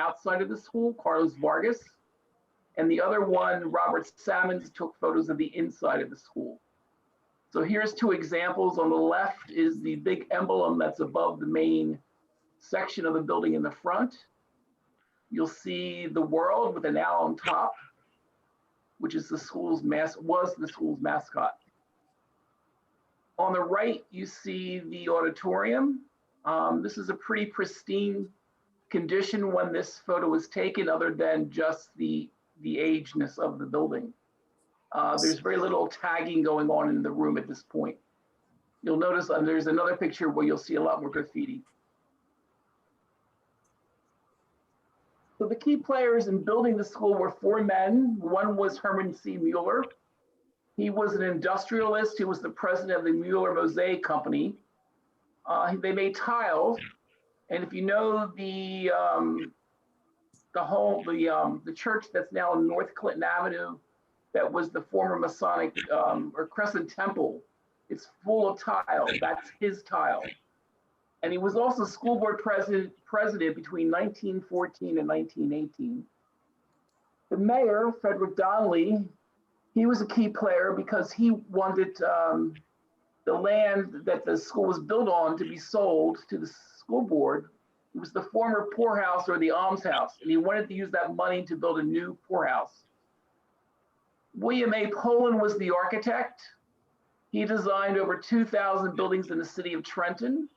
outside of the school, Carlos Vargas, and the other one, Robert Salmons, took photos of the inside of the school. So here's two examples. On the left is the big emblem that's above the main section of the building in the front. You'll see the world with an owl on top, which is the school's was the school's mascot. On the right, you see the auditorium. This is a pretty pristine condition when this photo was taken, other than just the ageness of the building. There's very little tagging going on in the room at this point. You'll notice there's another picture where you'll see a lot more graffiti. So the key players in building the school were four men. One was Herman C. Mueller. He was an industrialist. He was the president of the Mueller Mosaic Company. They made tiles, and if you know the church that's now in North Clinton Avenue, that was the former Masonic or Crescent Temple, it's full of tile. That's his tile. And he was also school board president between 1914 and 1918. The mayor, Frederick Donnelly, he was a key player because he wanted the land that the school was built on to be sold to the school board. It was the former poorhouse or the almshouse, and he wanted to use that money to build a new poorhouse. William A. Poland was the architect. He designed over 2,000 buildings in the city of Trenton.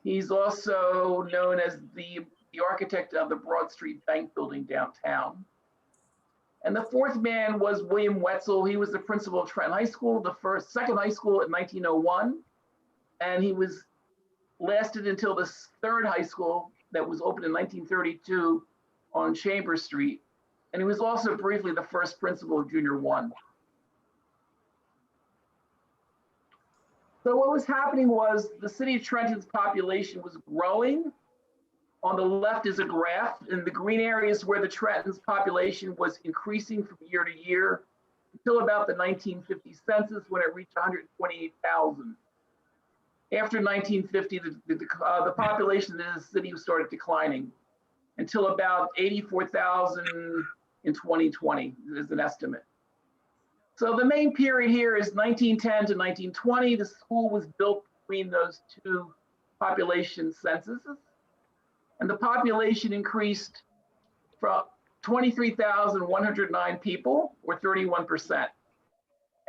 He's also known as the architect of the Broad Street Bank building downtown. And the fourth man was William Wetzel. He was the principal of Trenton High School, the second high school in 1901. And he lasted until the third high school that was opened in 1932 on Chambers Street. And he was also briefly the first principal of Junior 1. So what was happening was the city of Trenton's population was growing. On the left is a graph, and the green areas where the Trenton's population was increasing from year to year until about the 1950 census, when it reached 128,000. After 1950, the population in the city started declining until about 84,000 in 2020 is an estimate. So the main period here is 1910 to 1920. The school was built between those two population censuses. And the population increased from 23,109 people, or 31%.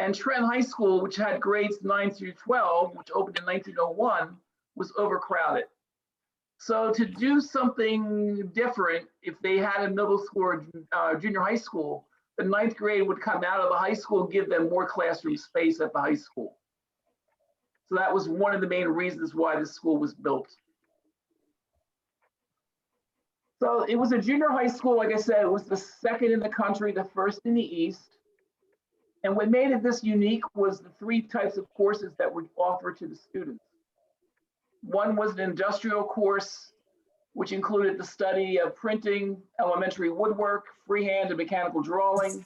And Trenton High School, which had grades 9 through 12, which opened in 1901, was overcrowded. So to do something different, if they had a middle school or junior high school, the 9th grade would come out of the high school and give them more classroom space at the high school. So that was one of the main reasons why the school was built. So it was a junior high school, like I said, it was the second in the country, the first in the East. And what made it this unique was the three types of courses that were offered to the students. One was an industrial course, which included the study of printing, elementary woodwork, freehand and mechanical drawing,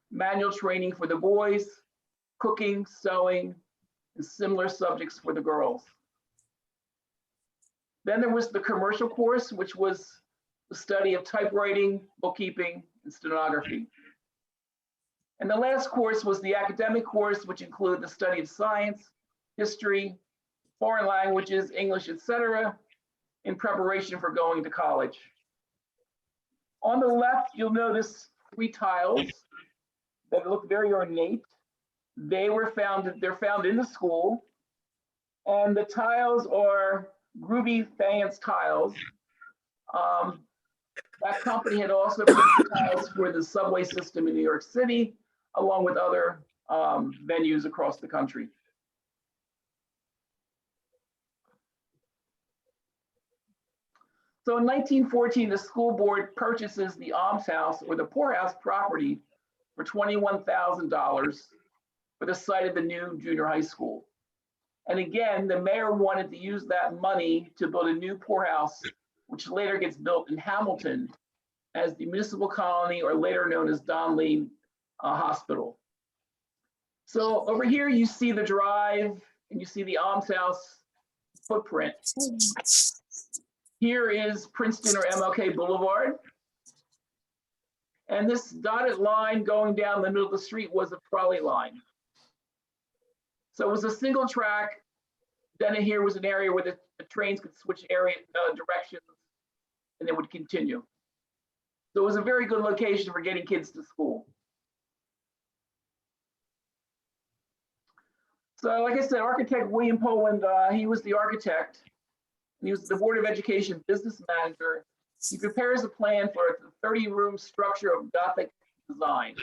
manual training for the boys, cooking, sewing, and similar subjects for the girls. Then there was the commercial course, which was the study of typewriting, bookkeeping, and stenography. And the last course was the academic course, which included the study of science, history, foreign languages, English, etc., in preparation for going to college. On the left, you'll notice three tiles that look very ornate. They're found in the school, and the tiles are Groovy Fans tiles. That company had also produced tiles for the subway system in New York City, along with other venues across the country. So in 1914, the school board purchases the almshouse or the poorhouse property for $21,000 for the site of the new junior high school. And again, the mayor wanted to use that money to build a new poorhouse, which later gets built in Hamilton as the municipal colony, or later known as Donley Hospital. So over here, you see the drive and you see the almshouse footprint. Here is Princeton or MLK Boulevard. And this dotted line going down the middle of the street was a trolley line. So it was a single track. Then here was an area where the trains could switch directions and they would continue. So it was a very good location for getting kids to school. So like I said, architect William Poland, he was the architect. He was the Board of Education business manager. He prepares a plan for a 30-room structure of Gothic design.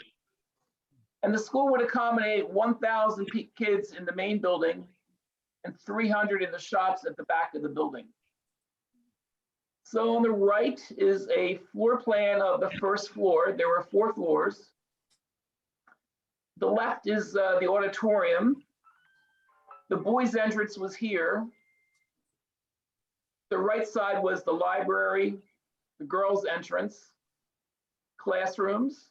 And the school would accommodate 1,000 kids in the main building and 300 in the shops at the back of the building. So on the right is a floor plan of the first floor. There were 4 floors. The left is the auditorium. The boys' entrance was here. The right side was the library, the girls' entrance, classrooms.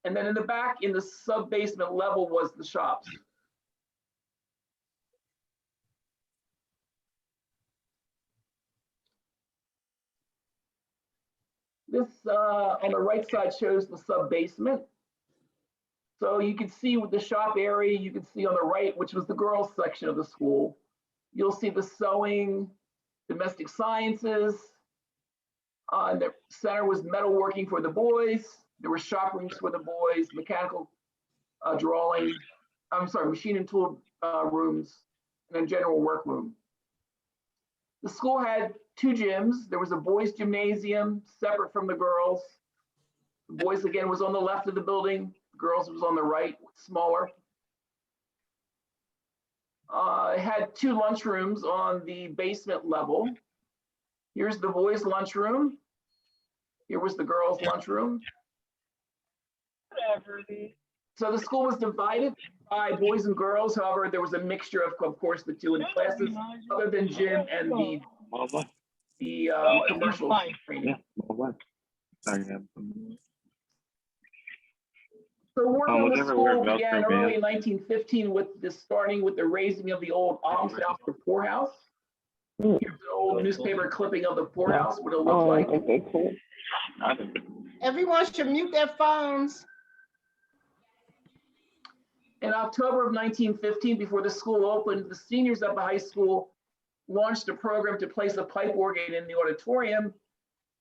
And then in the back, in the sub-basement level, was the shops. This on the right side shows the sub-basement. So you can see with the shop area, you can see on the right, which was the girls section of the school, you'll see the sewing, domestic sciences. In the center was metalworking for the boys. There were shop rooms for the boys, mechanical drawing, machine and tool rooms, and a general workroom. The school had 2 gyms. There was a boys' gymnasium separate from the girls. The boys, again, was on the left of the building. The girls was on the right, smaller. It had 2 lunchrooms on the basement level. Here's the boys' lunchroom. Here was the girls' lunchroom. So the school was divided by boys and girls. However, there was a mixture of course, the 2 in classes, other than gym and the commercial training. So work on the school began early in 1915 starting with the raising of the old almshouse, the poorhouse. Here's an old newspaper clipping of the poorhouse, what it looked like. Okay, cool. Everyone should mute their phones. In October of 1915, before the school opened, the seniors at the high school launched a program to place a pipe organ in the auditorium,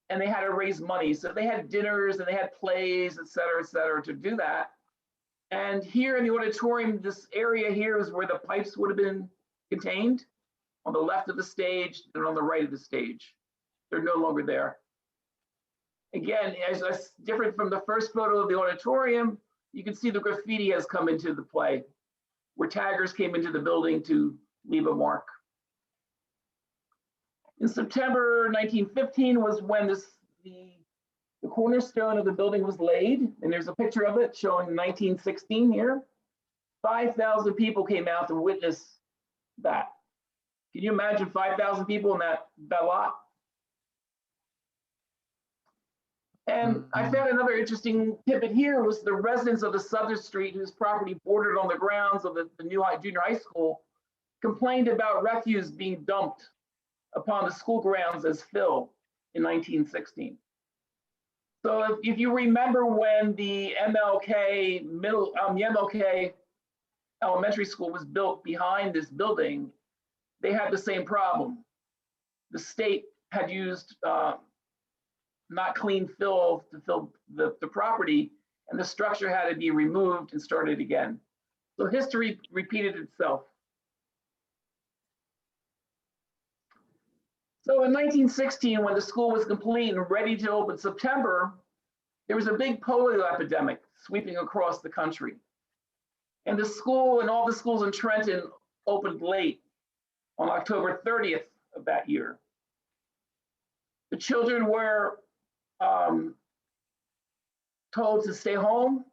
and they had to raise money. So they had dinners and they had plays, et cetera, to do that. And here in the auditorium, this area here is where the pipes would have been contained, on the left of the stage and on the right of the stage. They're no longer there. Again, as different from the first photo of the auditorium, you can see the graffiti has come into the play, where taggers came into the building to leave a mark. In September 1915 was when the cornerstone of the building was laid, and there's a picture of it showing 1916 here. 5,000 people came out to witness that. Can you imagine 5,000 people in that lot? And I found another interesting pivot here was the residents of the Southern Street, whose property bordered on the grounds of the new junior high school, complained about refuse being dumped upon the school grounds as fill in 1916. So if you remember when the MLK elementary school was built behind this building, they had the same problem. The state had used not clean fill to fill the property, and the structure had to be removed and started again. So history repeated itself. So in 1916, when the school was complete and ready to open September, there was a big polio epidemic sweeping across the country. And the school and all the schools in Trenton opened late on October 30th of that year. The children were told to stay home.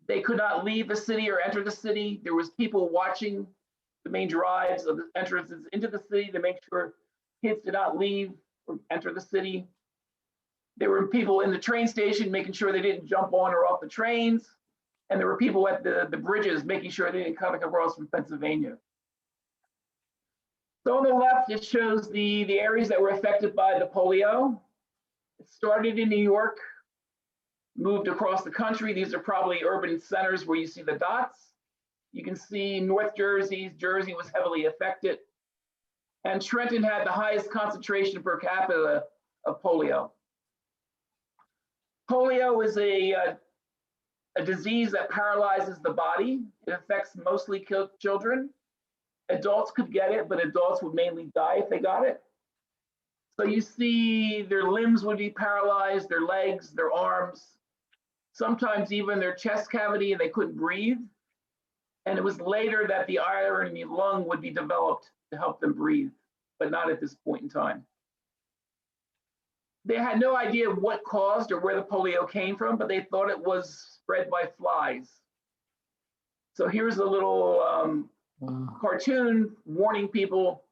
They could not leave the city or enter the city. There was people watching the main drives of the entrances into the city to make sure kids did not leave or enter the city. There were people in the train station making sure they didn't jump on or off the trains. And there were people at the bridges making sure they didn't come across from Pennsylvania. So on the left, it shows the areas that were affected by the polio. It started in New York, moved across the country. These are probably urban centers where you see the dots. You can see North Jersey was heavily affected. And Trenton had the highest concentration per capita of polio. Polio is a disease that paralyzes the body. It affects mostly children. Adults could get it, but adults would mainly die if they got it. So you see their limbs would be paralyzed, their legs, their arms, sometimes even their chest cavity, and they couldn't breathe. And it was later that the iron in the lung would be developed to help them breathe, but not at this point in time. They had no idea what caused or where the polio came from, but they thought it was spread by flies. So here's a little cartoon warning people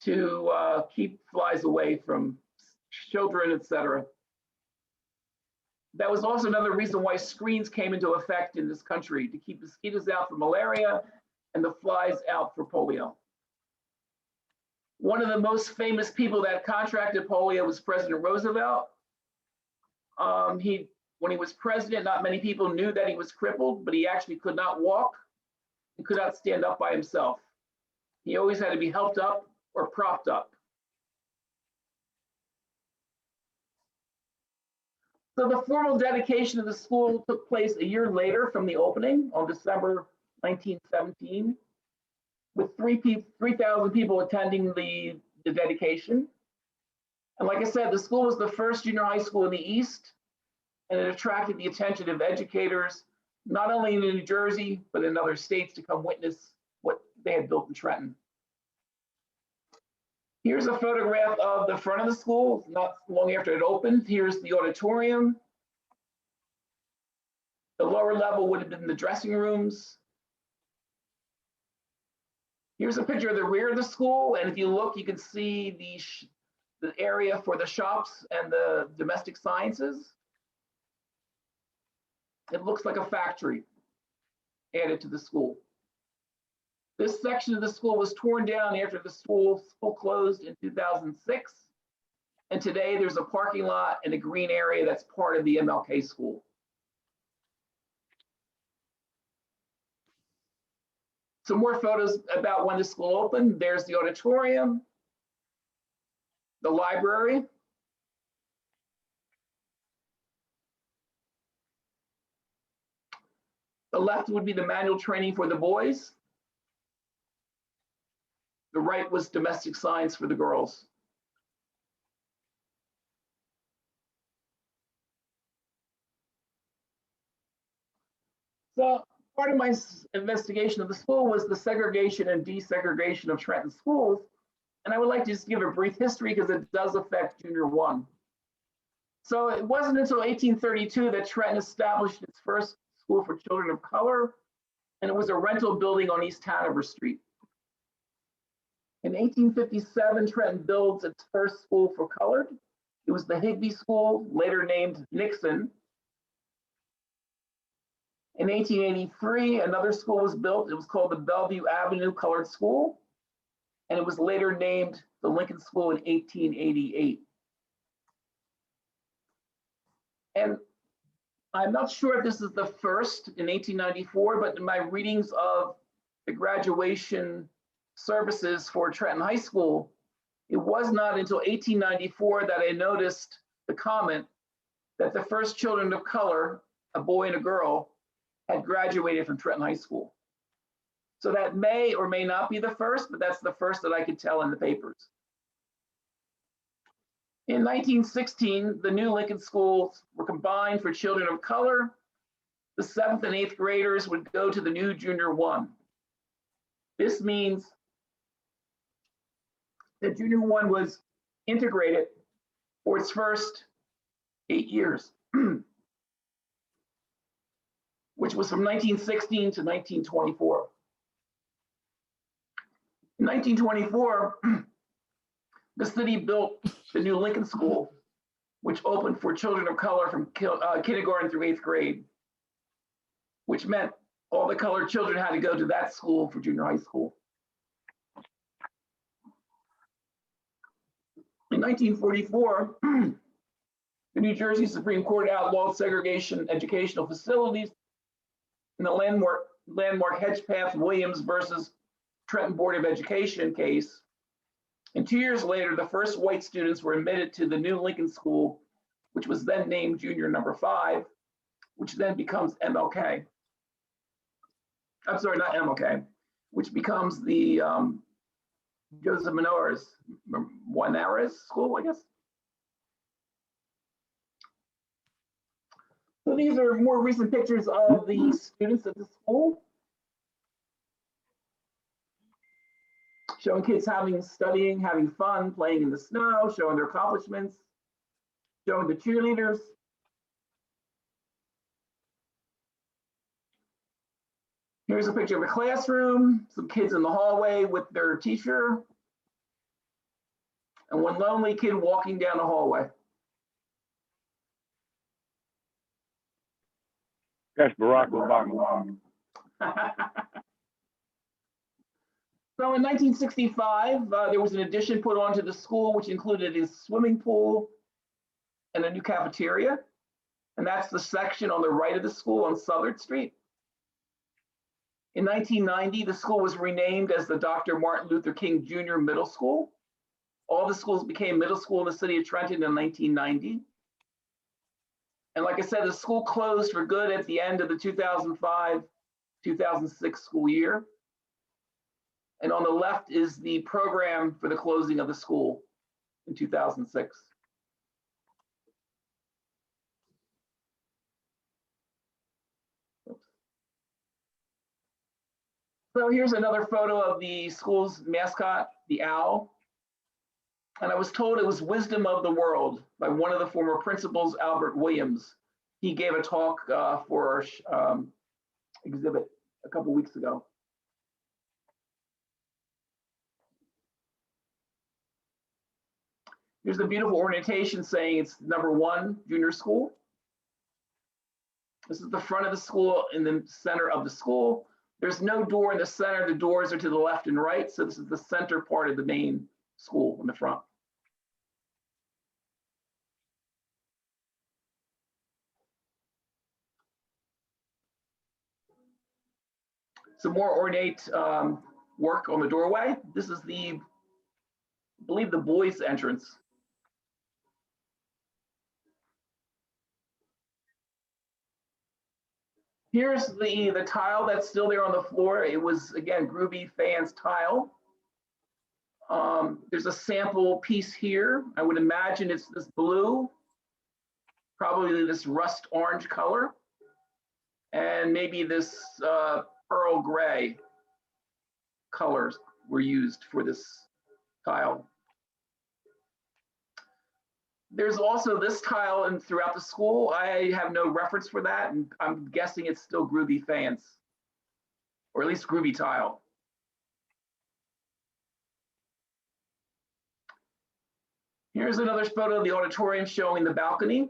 to keep flies away from children, etc. That was also another reason why screens came into effect in this country, to keep mosquitoes out for malaria and the flies out for polio. One of the most famous people that contracted polio was President Roosevelt. When he was president, not many people knew that he was crippled, but he actually could not walk. He could not stand up by himself. He always had to be helped up or propped up. So the formal dedication of the school took place a year later from the opening on December 1917, with 3,000 people attending the dedication. And like I said, the school was the first junior high school in the East, and it attracted the attention of educators, not only in New Jersey, but in other states to come witness what they had built in Trenton. Here's a photograph of the front of the school, not long after it opened. Here's the auditorium. The lower level would have been the dressing rooms. Here's a picture of the rear of the school, and if you look, you can see the area for the shops and the domestic sciences. It looks like a factory added to the school. This section of the school was torn down after the school closed in 2006. And today there's a parking lot and a green area that's part of the MLK school. Some more photos about when the school opened. There's the auditorium, the library, the left would be the manual training for the boys. The right was domestic science for the girls. So part of my investigation of the school was the segregation and desegregation of Trenton schools. And I would like to just give a brief history because it does affect Junior 1. So it wasn't until 1832 that Trenton established its first school for children of color, and it was a rental building on East Hanover Street. In 1857, Trenton builds its first school for colored. It was the Higbee School, later named Nixon. In 1883, another school was built. It was called the Bellevue Avenue Colored School, and it was later named the Lincoln School in 1888. And I'm not sure if this is the first in 1894, but in my readings of the graduation services for Trenton High School, it was not until 1894 that I noticed the comment that the first children of color, a boy and a girl, had graduated from Trenton High School. So that may or may not be the first, but that's the first that I could tell in the papers. In 1916, the new Lincoln schools were combined for children of color. The 7th and 8th graders would go to the new Junior 1. This means that Junior 1 was integrated for its first 8 years, which was from 1916 to 1924. In 1924, the city built the new Lincoln School, which opened for children of color from kindergarten through 8th grade, which meant all the colored children had to go to that school for junior high school. In 1944, the New Jersey Supreme Court outlawed segregation educational facilities in the landmark Hedgepath-Williams versus Trenton Board of Education case. And 2 years later, the first white students were admitted to the new Lincoln School, which was then named Junior Number 5, which then becomes MLK. I'm sorry, not MLK, which becomes the Joseph Manares School, I guess. So these are more recent pictures of the students at the school, showing kids studying, having fun, playing in the snow, showing their accomplishments, showing the cheerleaders. Here's a picture of a classroom, some kids in the hallway with their teacher, and one lonely kid walking down the hallway. That's Barack Obama. So in 1965, there was an addition put onto the school, which included a swimming pool and a new cafeteria. And that's the section on the right of the school on Southard Street. In 1990, the school was renamed as the Dr. Martin Luther King Jr. Middle School. All the schools became middle school in the city of Trenton in 1990. And like I said, the school closed for good at the end of the 2005-2006 school year. And on the left is the program for the closing of the school in 2006. So here's another photo of the school's mascot, the owl. And I was told it was Wisdom of the World by one of the former principals, Albert Williams. He gave a talk for our exhibit a couple weeks ago. Here's the beautiful orientation saying it's number 1 junior school. This is the front of the school in the center of the school. There's no door in the center. The doors are to the left and right. So this is the center part of the main school in the front. Some more ornate work on the doorway. This is I believe the boys' entrance. Here's the tile that's still there on the floor. It was, again, Groovy Fans tile. There's a sample piece here. I would imagine it's this blue, probably this rust orange color, and maybe this pearl gray colors were used for this tile. There's also this tile and throughout the school. I have no reference for that, and I'm guessing it's still Groovy Fans, or at least Groovy tile. Here's another photo of the auditorium showing the balcony.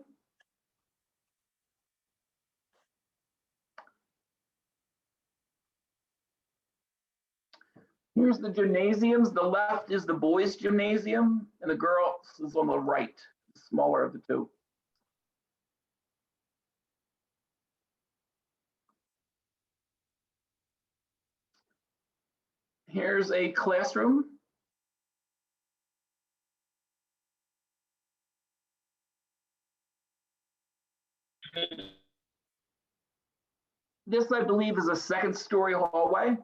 Here's the gymnasiums. The left is the boys' gymnasium, and the girls is on the right, the smaller of the two. Here's a classroom. This, I believe, is a second-story hallway.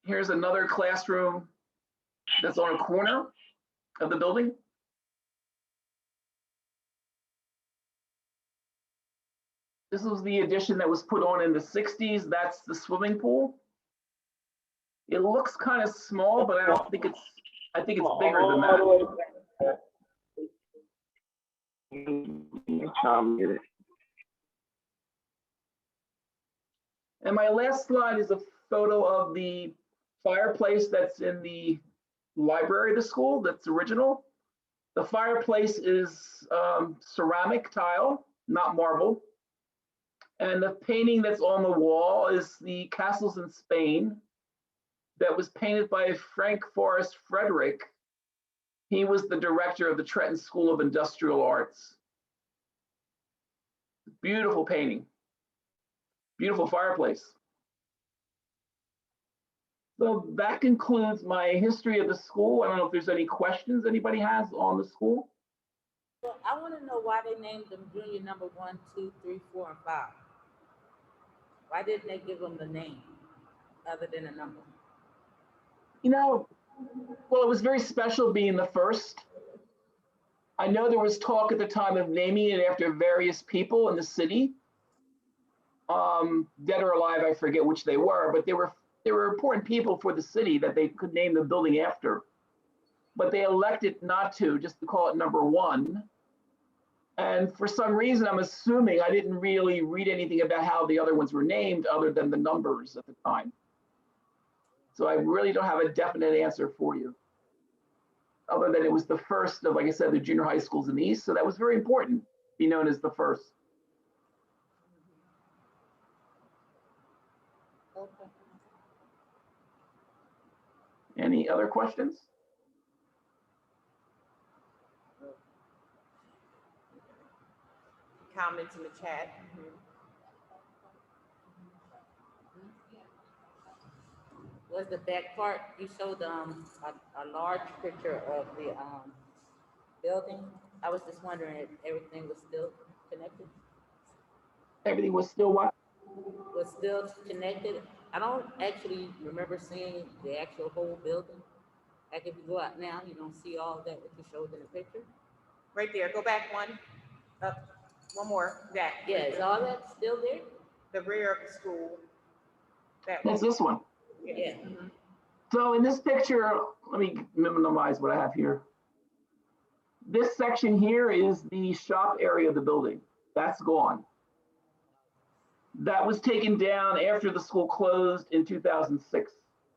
Here's another classroom that's on a corner of the building. This was the addition that was put on in the 60s. That's the swimming pool. It looks kind of small, but I think it's bigger than that. And my last slide is a photo of the fireplace that's in the library of the school, that's original. The fireplace is ceramic tile, not marble. And the painting that's on the wall is the castles in Spain that was painted by Frank Forrest Frederick. He was the director of the Trenton School of Industrial Arts. Beautiful painting, beautiful fireplace. So that concludes my history of the school. I don't know if there's any questions anybody has on the school. Well, I want to know why they named them junior number 1, 2, 3, 4, and 5. Why didn't they give them the name other than a number? You know, well, it was very special being the first. I know there was talk at the time of naming it after various people in the city. Dead or alive, I forget which they were, but they were important people for the city that they could name the building after. But they elected not to, just to call it number 1. And for some reason, I'm assuming, I didn't really read anything about how the other ones were named other than the numbers at the time. So I really don't have a definite answer for you, other than it was the first of, like I said, the junior high schools in the East. So that was very important, be known as the first. Okay. Any other questions? Comments in the chat. Was the back part, you showed a large picture of the building. I was just wondering if everything was still connected. Everything was still what? Was still connected. I don't actually remember seeing the actual whole building. Like if you go out now, you don't see all that what you showed in the picture. Right there, go back one, up, one more, that. Yeah, is all that still there? The rear of the school. That That's this one. Yeah. So in this picture, let me minimize what I have here. This section here is the shop area of the building. That's gone. That was taken down after the school closed in 2006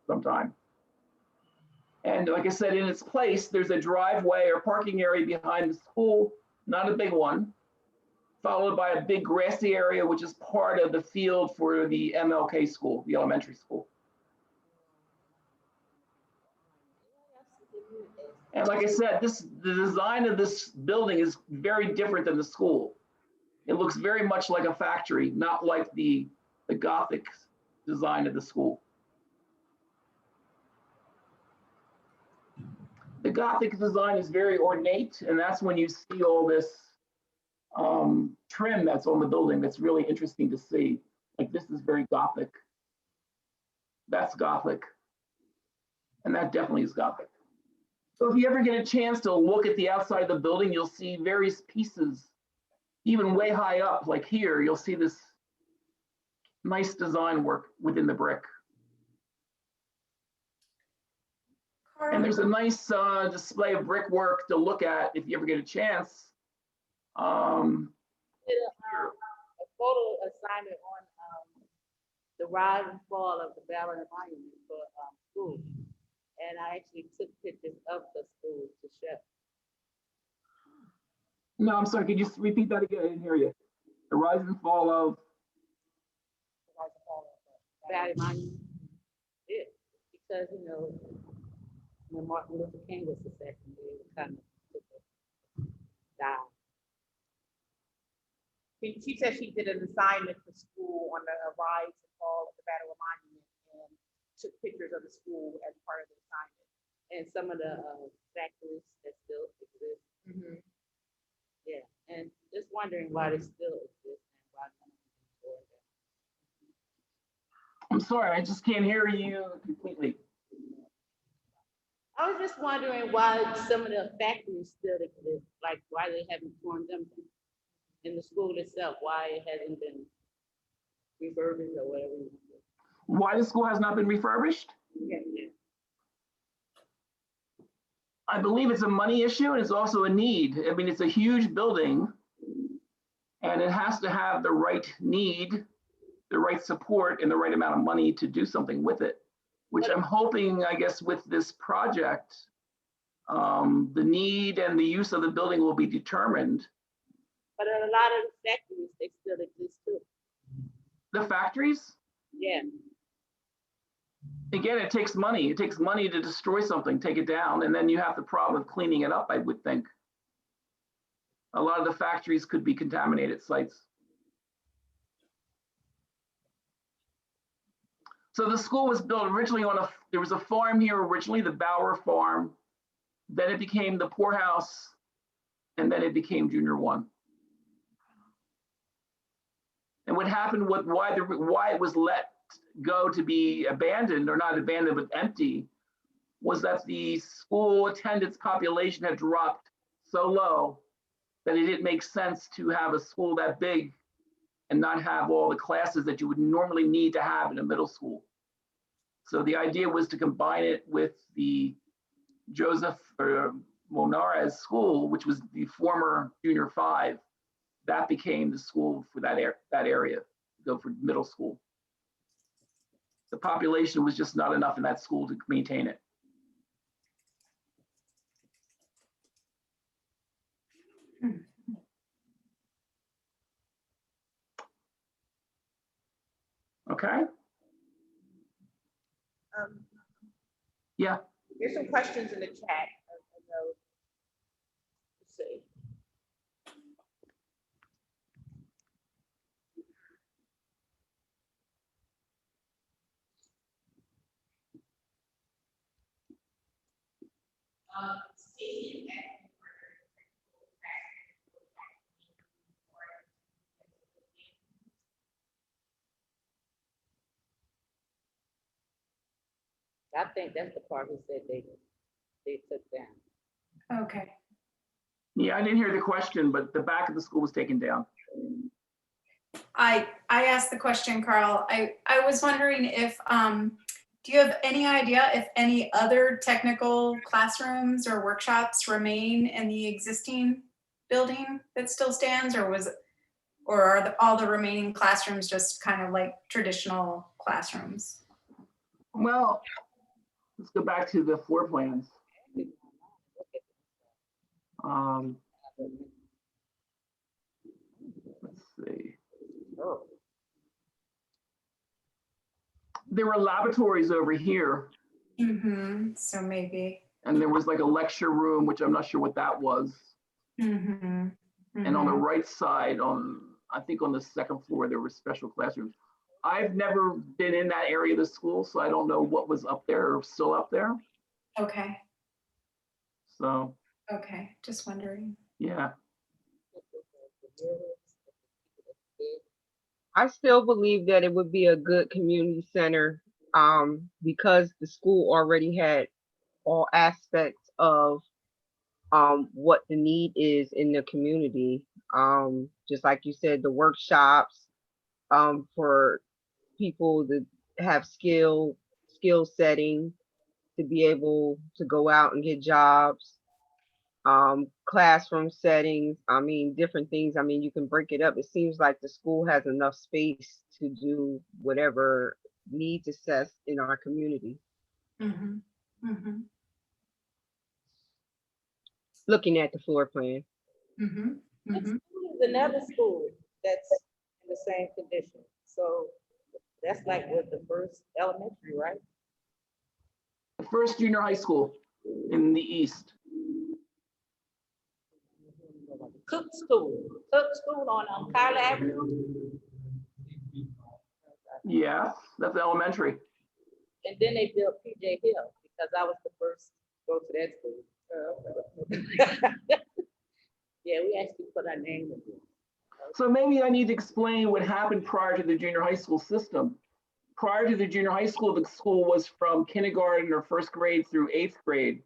sometime. And like I said, in its place, there's a driveway or parking area behind the school, not a big one, followed by a big grassy area, which is part of the field for the MLK school, the elementary school. And like I said, the design of this building is very different than the school. It looks very much like a factory, not like the Gothic design of the school. The Gothic design is very ornate, and that's when you see all this trim that's on the building that's really interesting to see. Like this is very Gothic. That's Gothic. And that definitely is Gothic. So if you ever get a chance to look at the outside of the building, you'll see various pieces, even way high up, like here, you'll see this nice design work within the brick. And there's a nice display of brickwork to look at if you ever get a chance. Did a photo assignment on the rise and fall of the Ballard Monument for school. And I actually took pictures of the school to show. No, I'm sorry, could you just repeat that again? I didn't hear you. The rise and fall of? Ballard Monument. Yeah, because, you know, when Martin Luther King was assassinated, it kind of took a dive. She said she did an assignment for school on the rise and fall of the Battle Monument and took pictures of the school as part of the assignment. And some of the factories that still exist. Mm-hmm. Yeah, and just wondering why they still exist and why none of them tore down. I'm sorry, I just can't hear you completely. I was just wondering why some of the factories still exist, like why they haven't torn them down. In the school itself, why it hasn't been refurbished or whatever. Why the school has not been refurbished? Yeah. I believe it's a money issue and it's also a need. I mean, it's a huge building and it has to have the right need, the right support, and the right amount of money to do something with it, which I'm hoping, I guess, with this project, the need and the use of the building will be determined. But a lot of the factories, they still exist too. The factories, Yeah. again, it takes money. It takes money to destroy something, take it down, and then you have the problem of cleaning it up, I would think. A lot of the factories could be contaminated sites. So the school was built originally on there was a farm here originally, the Bower Farm. Then it became the poorhouse, and then it became Junior 1. And what happened with why it was let go to be abandoned, or not abandoned, but empty, was that the school attendance population had dropped so low that it didn't make sense to have a school that big and not have all the classes that you would normally need to have in a middle school. So the idea was to combine it with the Joseph Monarez School, which was the former Junior 5. That became the school for that area, go for middle school. The population was just not enough in that school to maintain it. Okay. Yeah. There's some questions in the chat. I know. Let's see. I think that's the part he said they took down. Okay. Yeah, I didn't hear the question, but the back of the school was taken down. I asked the question, Carl. I was wondering if, do you have any idea if any other technical classrooms or workshops remain in the existing building that still stands, or are all the remaining classrooms just kind of like traditional classrooms? Well, let's go back to the floor plans. Let's see. Oh. There were laboratories over here, Mm-hmm. So maybe. and there was like a lecture room, which I'm not sure what that was. Mm-hmm. And on the right side, I think on the second floor, there were special classrooms. I've never been in that area of the school, so I don't know what was up there or still up there. Okay. So, Okay. Just wondering. yeah. I still believe that it would be a good community center because the school already had all aspects of what the need is in the community. Just like you said, the workshops for people to have skill setting to be able to go out and get jobs. Classroom settings, I mean, different things. I mean, you can break it up. It seems like the school has enough space to do whatever needs assessed in our community. Mm-hmm. Mm-hmm. Looking at the floor plan. Mm-hmm. This Mm-hmm. school is another school that's in the same condition. So that's like with the first elementary, right? The first junior high school in the east. Cook School on Kyle Avenue. Yeah, that's elementary. And then they built PJ Hill because I was the first to go to that school. Yeah, we actually put our name in there. So maybe I need to explain what happened prior to the junior high school system. Prior to the junior high school, the school was from kindergarten or first grade through 8th grade.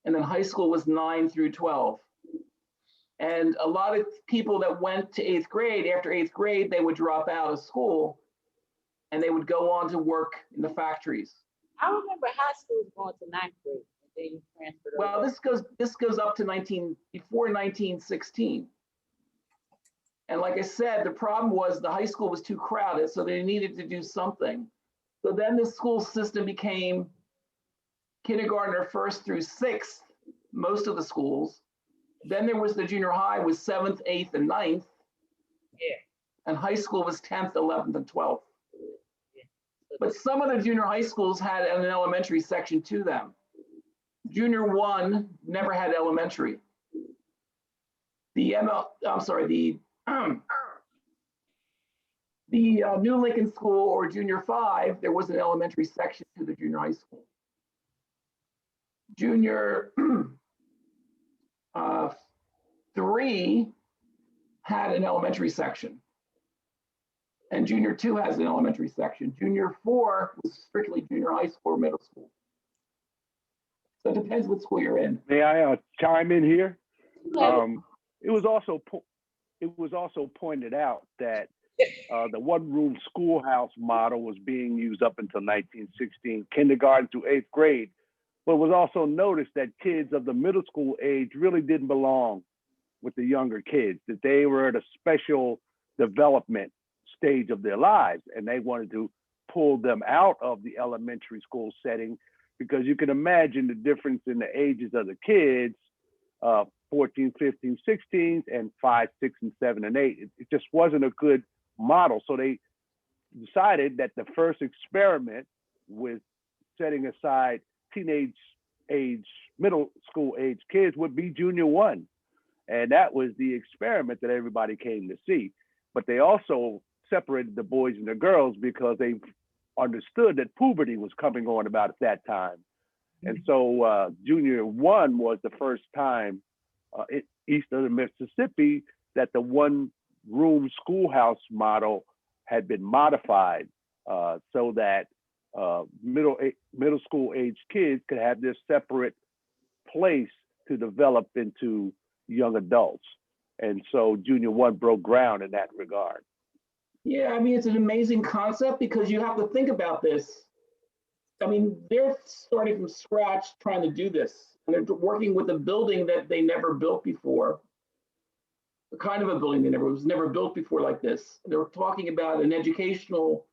And then high school was 9 through 12. And a lot of people that went to 8th grade, after 8th grade, they would drop out of school and they would go on to work in the factories. I remember high school going to 9th grade and then you transferred over. Well, this goes up to before 1916. And like I said, the problem was the high school was too crowded, so they needed to do something. So then the school system became kindergarten or 1st through 6th, most of the schools. Then there was the junior high was 7th, 8th, and 9th. Yeah. and high school was 10th, 11th, and 12th. But some of the junior high schools had an elementary section to them. Junior 1 never had elementary. The New Lincoln School or Junior 5, there was an elementary section to the junior high school. Junior 3 had an elementary section. And Junior 2 has an elementary section. Junior 4 was strictly junior high school or middle school. So it depends what school you're in. May I chime in here? It was also pointed out that the one-room schoolhouse model was being used up until 1916, kindergarten through 8th grade. But it was also noticed that kids of the middle school age really didn't belong with the younger kids, that they were at a special development stage of their lives, and they wanted to pull them out of the elementary school setting, because you can imagine the difference in the ages of the kids, 14, 15, 16, and 5, 6, and 7, and 8. It just wasn't a good model. So they decided that the first experiment with setting aside teenage age, middle school age kids would be Junior 1. And that was the experiment that everybody came to see. But they also separated the boys and the girls because they understood that puberty was coming on about at that time. And so Junior 1 was the first time east of the Mississippi that the one-room schoolhouse model had been modified so that middle school age kids could have this separate place to develop into young adults. And so Junior 1 broke ground in that regard. Yeah, I mean, it's an amazing concept because you have to think about this. I mean, they're starting from scratch trying to do this. And they're working with a building that they never built before. The kind of a building was never built before like this. They were talking about an educational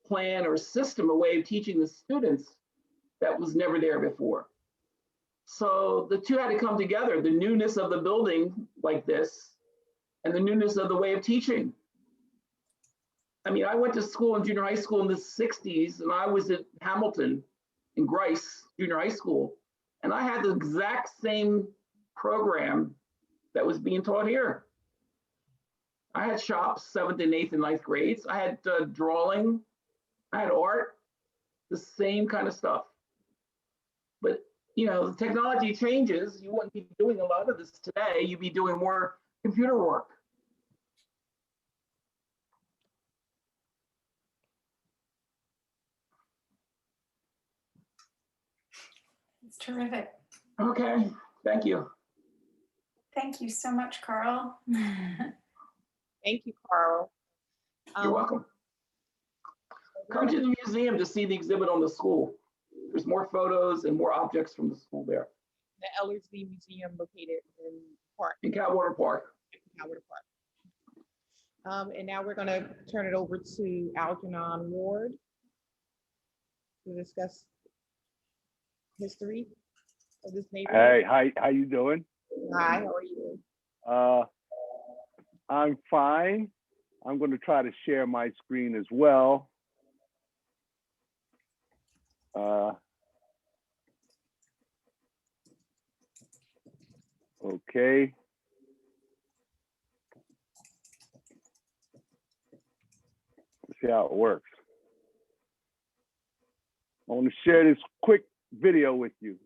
plan or system, a way of teaching the students that was never there before. So the two had to come together, the newness of the building like this and the newness of the way of teaching. I mean, I went to school in junior high school in the 60s, and I was at Hamilton in Grice Junior High School, and I had the exact same program that was being taught here. I had shops, 7th and 8th and 9th grades. I had drawing, I had art, the same kind of stuff. But, you know, the technology changes. You wouldn't be doing a lot of this today. You'd be doing more computer work. It's terrific. Okay, thank you. Thank you so much, Carl. Thank you, Carl. You're welcome. Come to the museum to see the exhibit on the school. There's more photos and more objects from the school there. The Ellerslie Museum located in Park. In Catwater Park. Catwater Park. And now we're going to turn it over to Algernon Ward to discuss history of this neighborhood. Hey, how you doing? Hi, how are you? I'm fine. I'm going to try to share my screen as well. Okay. Let's see how it works. I want to share this quick video with you.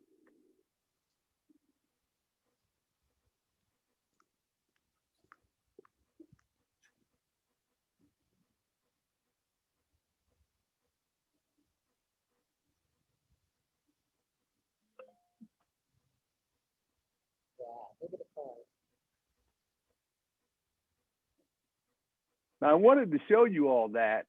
Now, I wanted to show you all that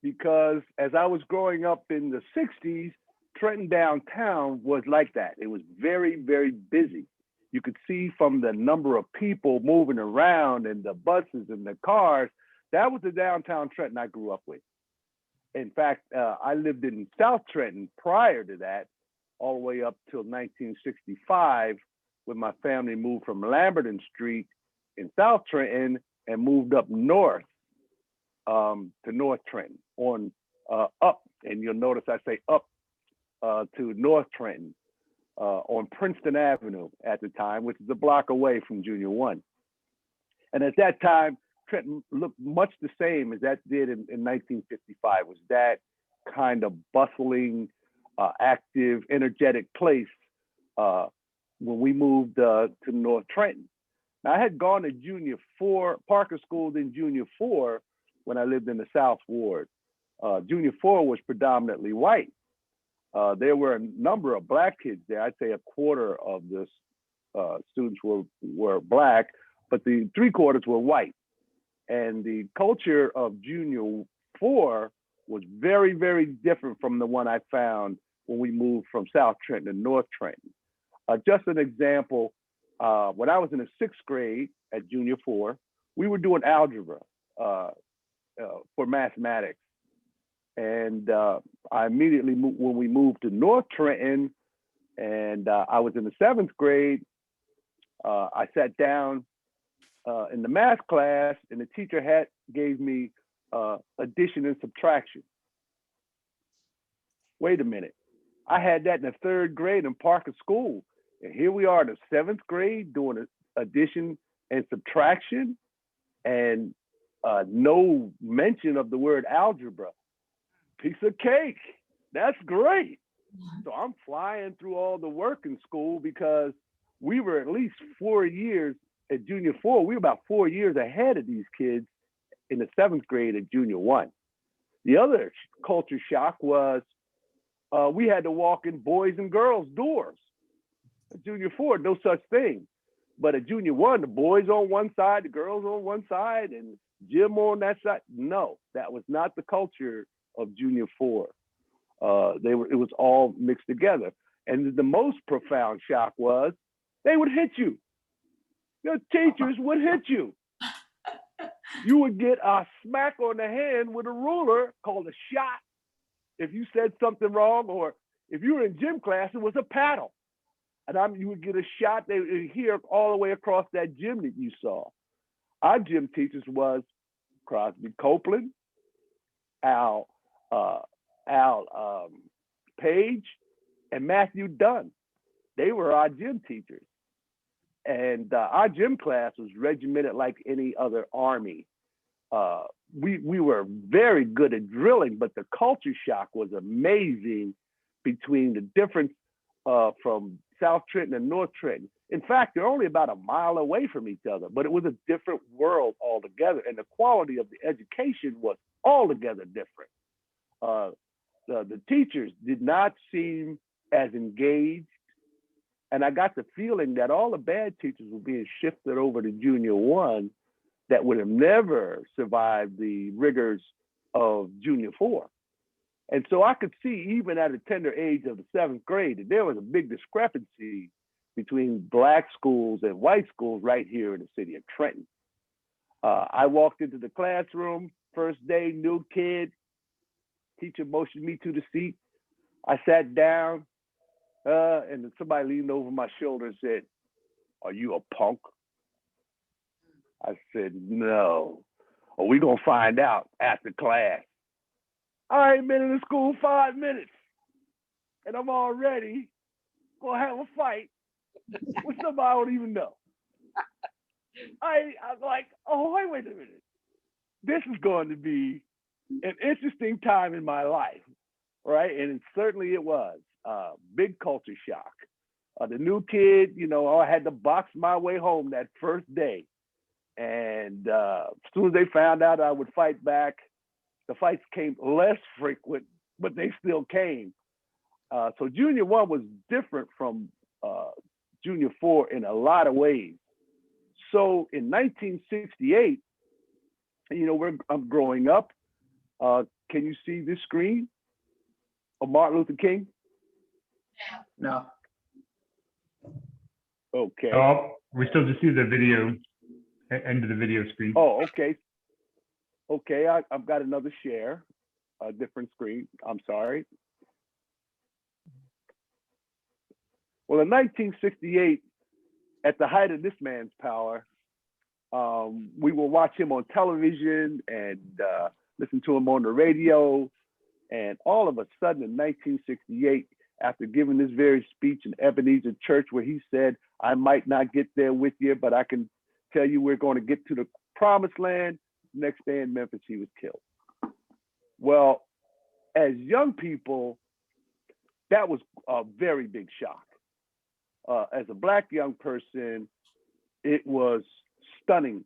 because as I was growing up in the 60s, Trenton downtown was like that. It was very, very busy. You could see from the number of people moving around and the buses and the cars, that was the downtown Trenton I grew up with. In fact, I lived in South Trenton prior to that, all the way up till 1965, when my family moved from Lamberton Street in South Trenton and moved up north to North Trenton on up, and you'll notice I say up to North Trenton on Princeton Avenue at the time, which is a block away from Junior 1. And at that time, Trenton looked much the same as that did in 1955. It was that kind of bustling, active, energetic place when we moved to North Trenton. Now, I had gone to Junior 4, Parker School, then Junior 4 when I lived in the South Ward. Junior 4 was predominantly white. There were a number of Black kids there. I'd say a quarter of the students were Black, but the 3/4 were white. And the culture of Junior 4 was very, very different from the one I found when we moved from South Trenton to North Trenton. Just an example, when I was in the 6th grade at Junior 4, we were doing algebra for mathematics. And I immediately moved, when we moved to North Trenton, and I was in the 7th grade, I sat down in the math class, and the teacher gave me addition and subtraction. Wait a minute, I had that in the 3rd grade in Parker School, and here we are in the 7th grade doing addition and subtraction, and no mention of the word algebra. Piece of cake. That's great. So I'm flying through all the work in school because we were at least 4 years at Junior 4. We were about 4 years ahead of these kids in the 7th grade at Junior 1. The other culture shock was we had to walk in boys and girls doors. At Junior 4, no such thing. But at Junior 1, the boys on one side, the girls on one side, and gym on that side. No, that was not the culture of Junior 4. It was all mixed together. And the most profound shock was they would hit you. Your teachers would hit you. You would get a smack on the hand with a ruler called a shot if you said something wrong, or if you were in gym class, it was a paddle. And you would get a shot, they would hear all the way across that gym that you saw. Our gym teachers was Crosby Copeland, Al Page, and Matthew Dunn. They were our gym teachers. And our gym class was regimented like any other army. We were very good at drilling, but the culture shock was amazing between the difference from South Trenton and North Trenton. In fact, they're only about a mile away from each other, but it was a different world altogether. And the quality of the education was altogether different. The teachers did not seem as engaged. And I got the feeling that all the bad teachers were being shifted over to Junior 1 that would have never survived the rigors of Junior 4. And so I could see, even at a tender age of the 7th grade, that there was a big discrepancy between Black schools and white schools right here in the city of Trenton. I walked into the classroom, first day, new kid, teacher motioned me to the seat. I sat down, and then somebody leaned over my shoulder and said, "Are you a punk?" I said, "No." "Are we gonna find out after class?" I ain't been in the school 5 minutes, and I'm already gonna have a fight with somebody I don't even know. I'm like, oh, wait a minute. This is going to be an interesting time in my life, right? And certainly it was. Big culture shock. The new kid, I had to box my way home that first day. And as soon as they found out I would fight back, the fights came less frequent, but they still came. So Junior 1 was different from Junior 4 in a lot of ways. So in 1968, I'm growing up. Can you see this screen of Martin Luther King? No. Okay. Oh, we still just see the video, end of the video screen. Oh, okay. Okay, I've got another share, a different screen. I'm sorry. Well, in 1968, at the height of this man's power, We will watch him on television and listen to him on the radio. And all of a sudden in 1968, after giving this very speech in Ebenezer Church where he said, I might not get there with you, but I can tell you we're going to get to the promised land. Next day in Memphis, he was killed. Well, as young people, that was a very big shock. As a Black young person, it was stunning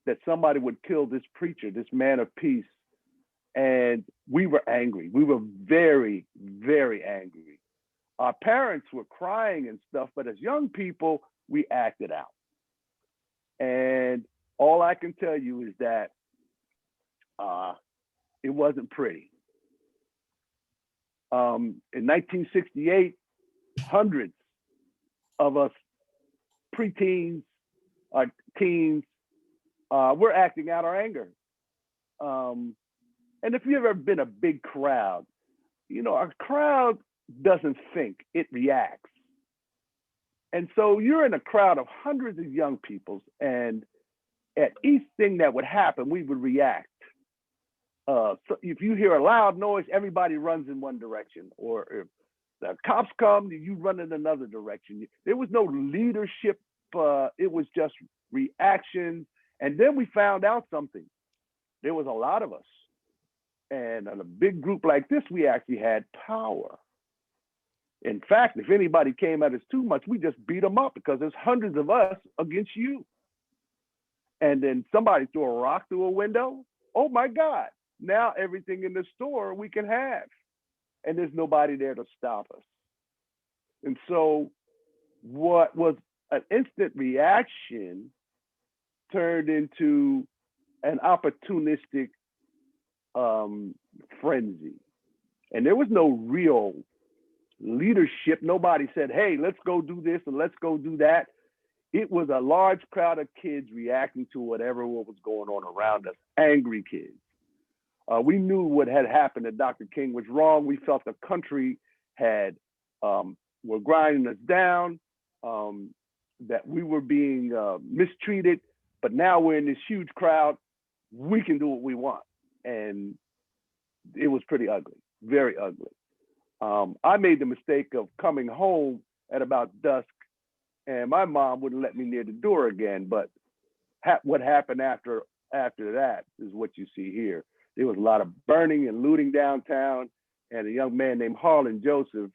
that somebody would kill this preacher, this man of peace. And we were angry. We were very, very angry. Our parents were crying and stuff, but as young people, we acted out. And all I can tell you is that it wasn't pretty. In 1968, hundreds of us preteens, teens, we're acting out our anger. And if you've ever been a big crowd, you know, a crowd doesn't think, it reacts. And so you're in a crowd of hundreds of young people, and at each thing that would happen, we would react. So if you hear a loud noise, everybody runs in one direction, or if the cops come, you run in another direction. There was no leadership, it was just reaction. And then we found out something. There was a lot of us. And in a big group like this, we actually had power. In fact, if anybody came at us too much, we just beat them up because there's hundreds of us against you. And then somebody threw a rock through a window. Oh my God, now everything in the store we can have. And there's nobody there to stop us. And so what was an instant reaction turned into an opportunistic frenzy. And there was no real leadership. Nobody said, hey, let's go do this and let's go do that. It was a large crowd of kids reacting to whatever was going on around us, angry kids. We knew what had happened to Dr. King was wrong. We felt the country had, were grinding us down, that we were being mistreated, but now we're in this huge crowd. We can do what we want. And it was pretty ugly, very ugly. I made the mistake of coming home at about dusk, and my mom wouldn't let me near the door again. But what happened after that is what you see here. There was a lot of burning and looting downtown, and a young man named Harlan Joseph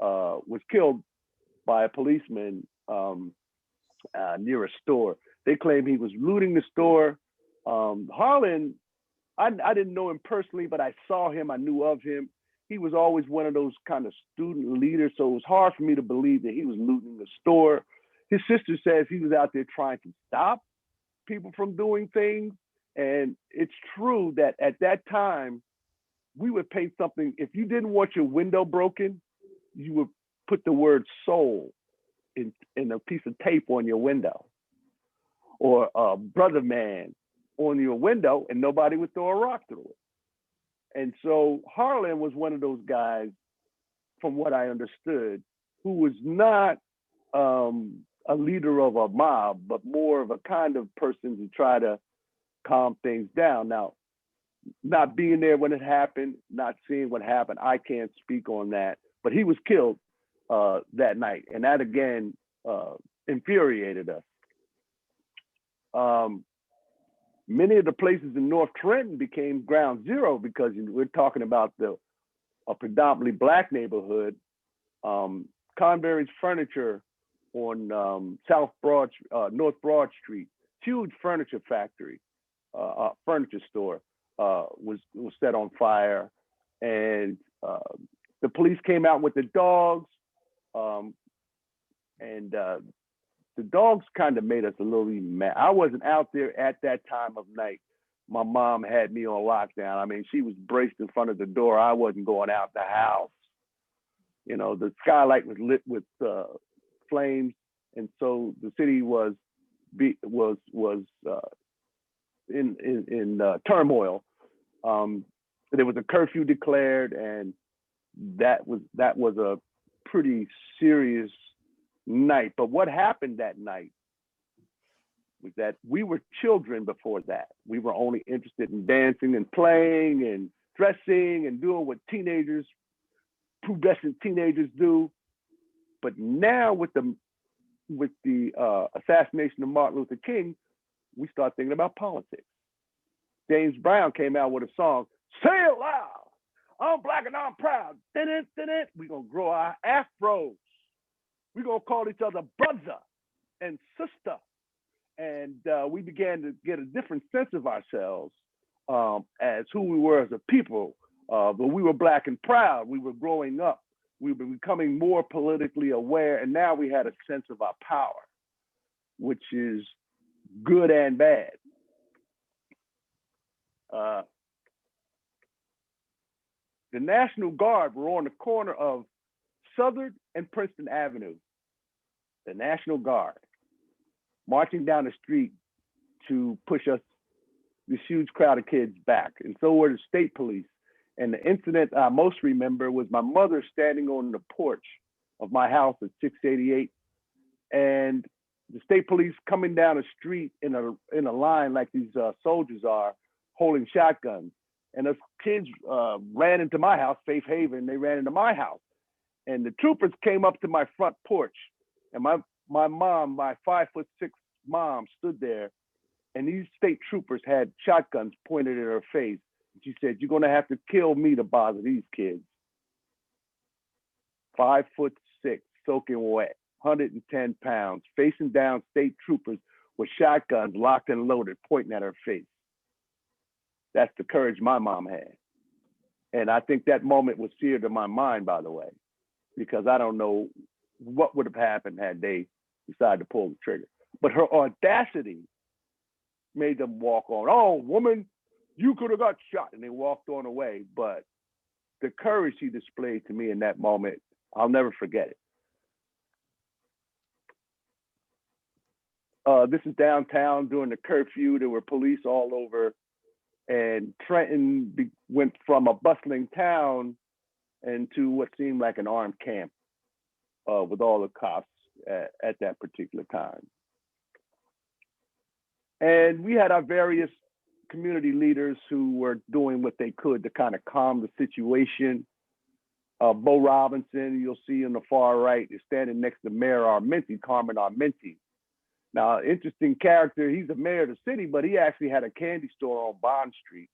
was killed by a policeman near a store. They claim he was looting the store. Harlan, I didn't know him personally, but I saw him, I knew of him. He was always one of those kind of student leaders, so it was hard for me to believe that he was looting the store. His sister says he was out there trying to stop people from doing things. And it's true that at that time, we would paint something, if you didn't want your window broken, you would put the word soul in a piece of tape on your window, or brother man on your window, and nobody would throw a rock through it. And so Harlan was one of those guys, from what I understood, who was not a leader of a mob, but more of a kind of person to try to calm things down. Now, not being there when it happened, not seeing what happened, I can't speak on that, but he was killed that night. And that again infuriated us. Many of the places in North Trenton became ground zero because we're talking about a predominantly Black neighborhood. Convery's Furniture on North Broad Street, huge furniture factory, furniture store, was set on fire, and the police came out with the dogs, and the dogs kind of made us a little even mad. I wasn't out there at that time of night. My mom had me on lockdown. I mean, she was braced in front of the door. I wasn't going out the house. You know, the skylight was lit with flames, and so the city was in turmoil. There was a curfew declared, and that was a pretty serious night. But what happened that night was that we were children before that. We were only interested in dancing and playing and dressing and doing what teenagers, pubescent teenagers do. But now with the assassination of Martin Luther King, we start thinking about politics. James Brown came out with a song, "Say it loud, I'm black and I'm proud." We're gonna grow our afros. We're gonna call each other brother and sister. And we began to get a different sense of ourselves as who we were as a people. But we were black and proud. We were growing up. We were becoming more politically aware. And now we had a sense of our power, which is good and bad. The National Guard were on the corner of Southern and Princeton Avenue. The National Guard marching down the street to push us, this huge crowd of kids, back. And so were the state police. And the incident I most remember was my mother standing on the porch of my house at 688, and the state police coming down the street in a line like these soldiers are, holding shotguns. And those kids ran into my house, Faith Haven, they ran into my house. And the troopers came up to my front porch, and my mom, my 5'6" mom, stood there, and these state troopers had shotguns pointed at her face. And she said, "You're gonna have to kill me to bother these kids." 5'6", soaking wet, 110 pounds, facing down state troopers with shotguns locked and loaded, pointing at her face. That's the courage my mom had. And I think that moment was seared in my mind, by the way, because I don't know what would have happened had they decided to pull the trigger. But her audacity made them walk on. "Oh, woman, you could have got shot." And they walked on away. But the courage she displayed to me in that moment, I'll never forget it. This is downtown during the curfew. There were police all over. And Trenton went from a bustling town into what seemed like an armed camp with all the cops at that particular time. And we had our various community leaders who were doing what they could to kind of calm the situation. Bo Robinson, you'll see on the far right, is standing next to Mayor Armenti, Carmen Armenti. Now, interesting character, he's the mayor of the city, but he actually had a candy store on Bond Street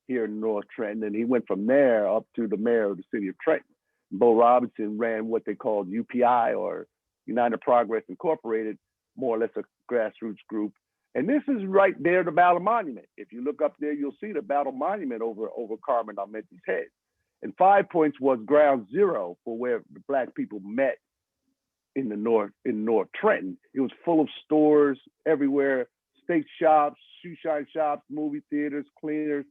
here in North Trenton, and he went from there up to the mayor of the city of Trenton. Bo Robinson ran what they called UPI, or United Progress Incorporated, more or less a grassroots group. And this is right there, the Battle Monument. If you look up there, you'll see the Battle Monument over Carmen Armenti's head. And 5 Points was ground zero for where the Black people met in North Trenton. It was full of stores everywhere, steak shops, shoe shine shops, movie theaters, cleaners.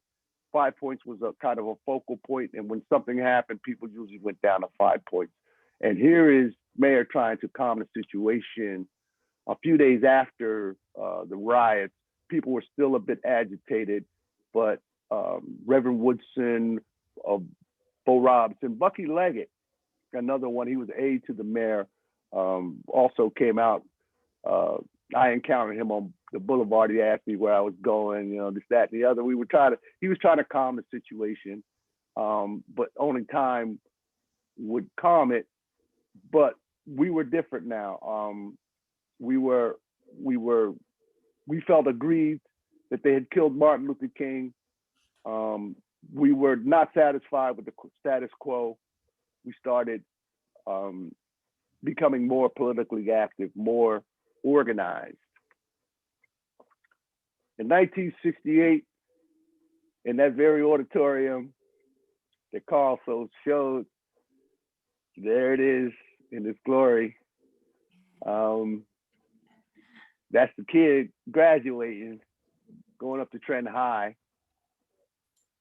5 Points was a kind of a focal point, and when something happened, people usually went down to 5 Points. And here is Mayor trying to calm the situation. A few days after the riots, people were still a bit agitated, but Reverend Woodson, Bo Robinson, Bucky Leggett, another one, he was aide to the mayor, also came out. I encountered him on the boulevard. He asked me where I was going, this, that, and the other. He was trying to calm the situation, but only time would calm it. But we were different now. We felt aggrieved that they had killed Martin Luther King. We were not satisfied with the status quo. We started becoming more politically active, more organized. In 1968, in that very auditorium that Carl so showed, there it is in its glory. That's the kid graduating, going up to Trenton High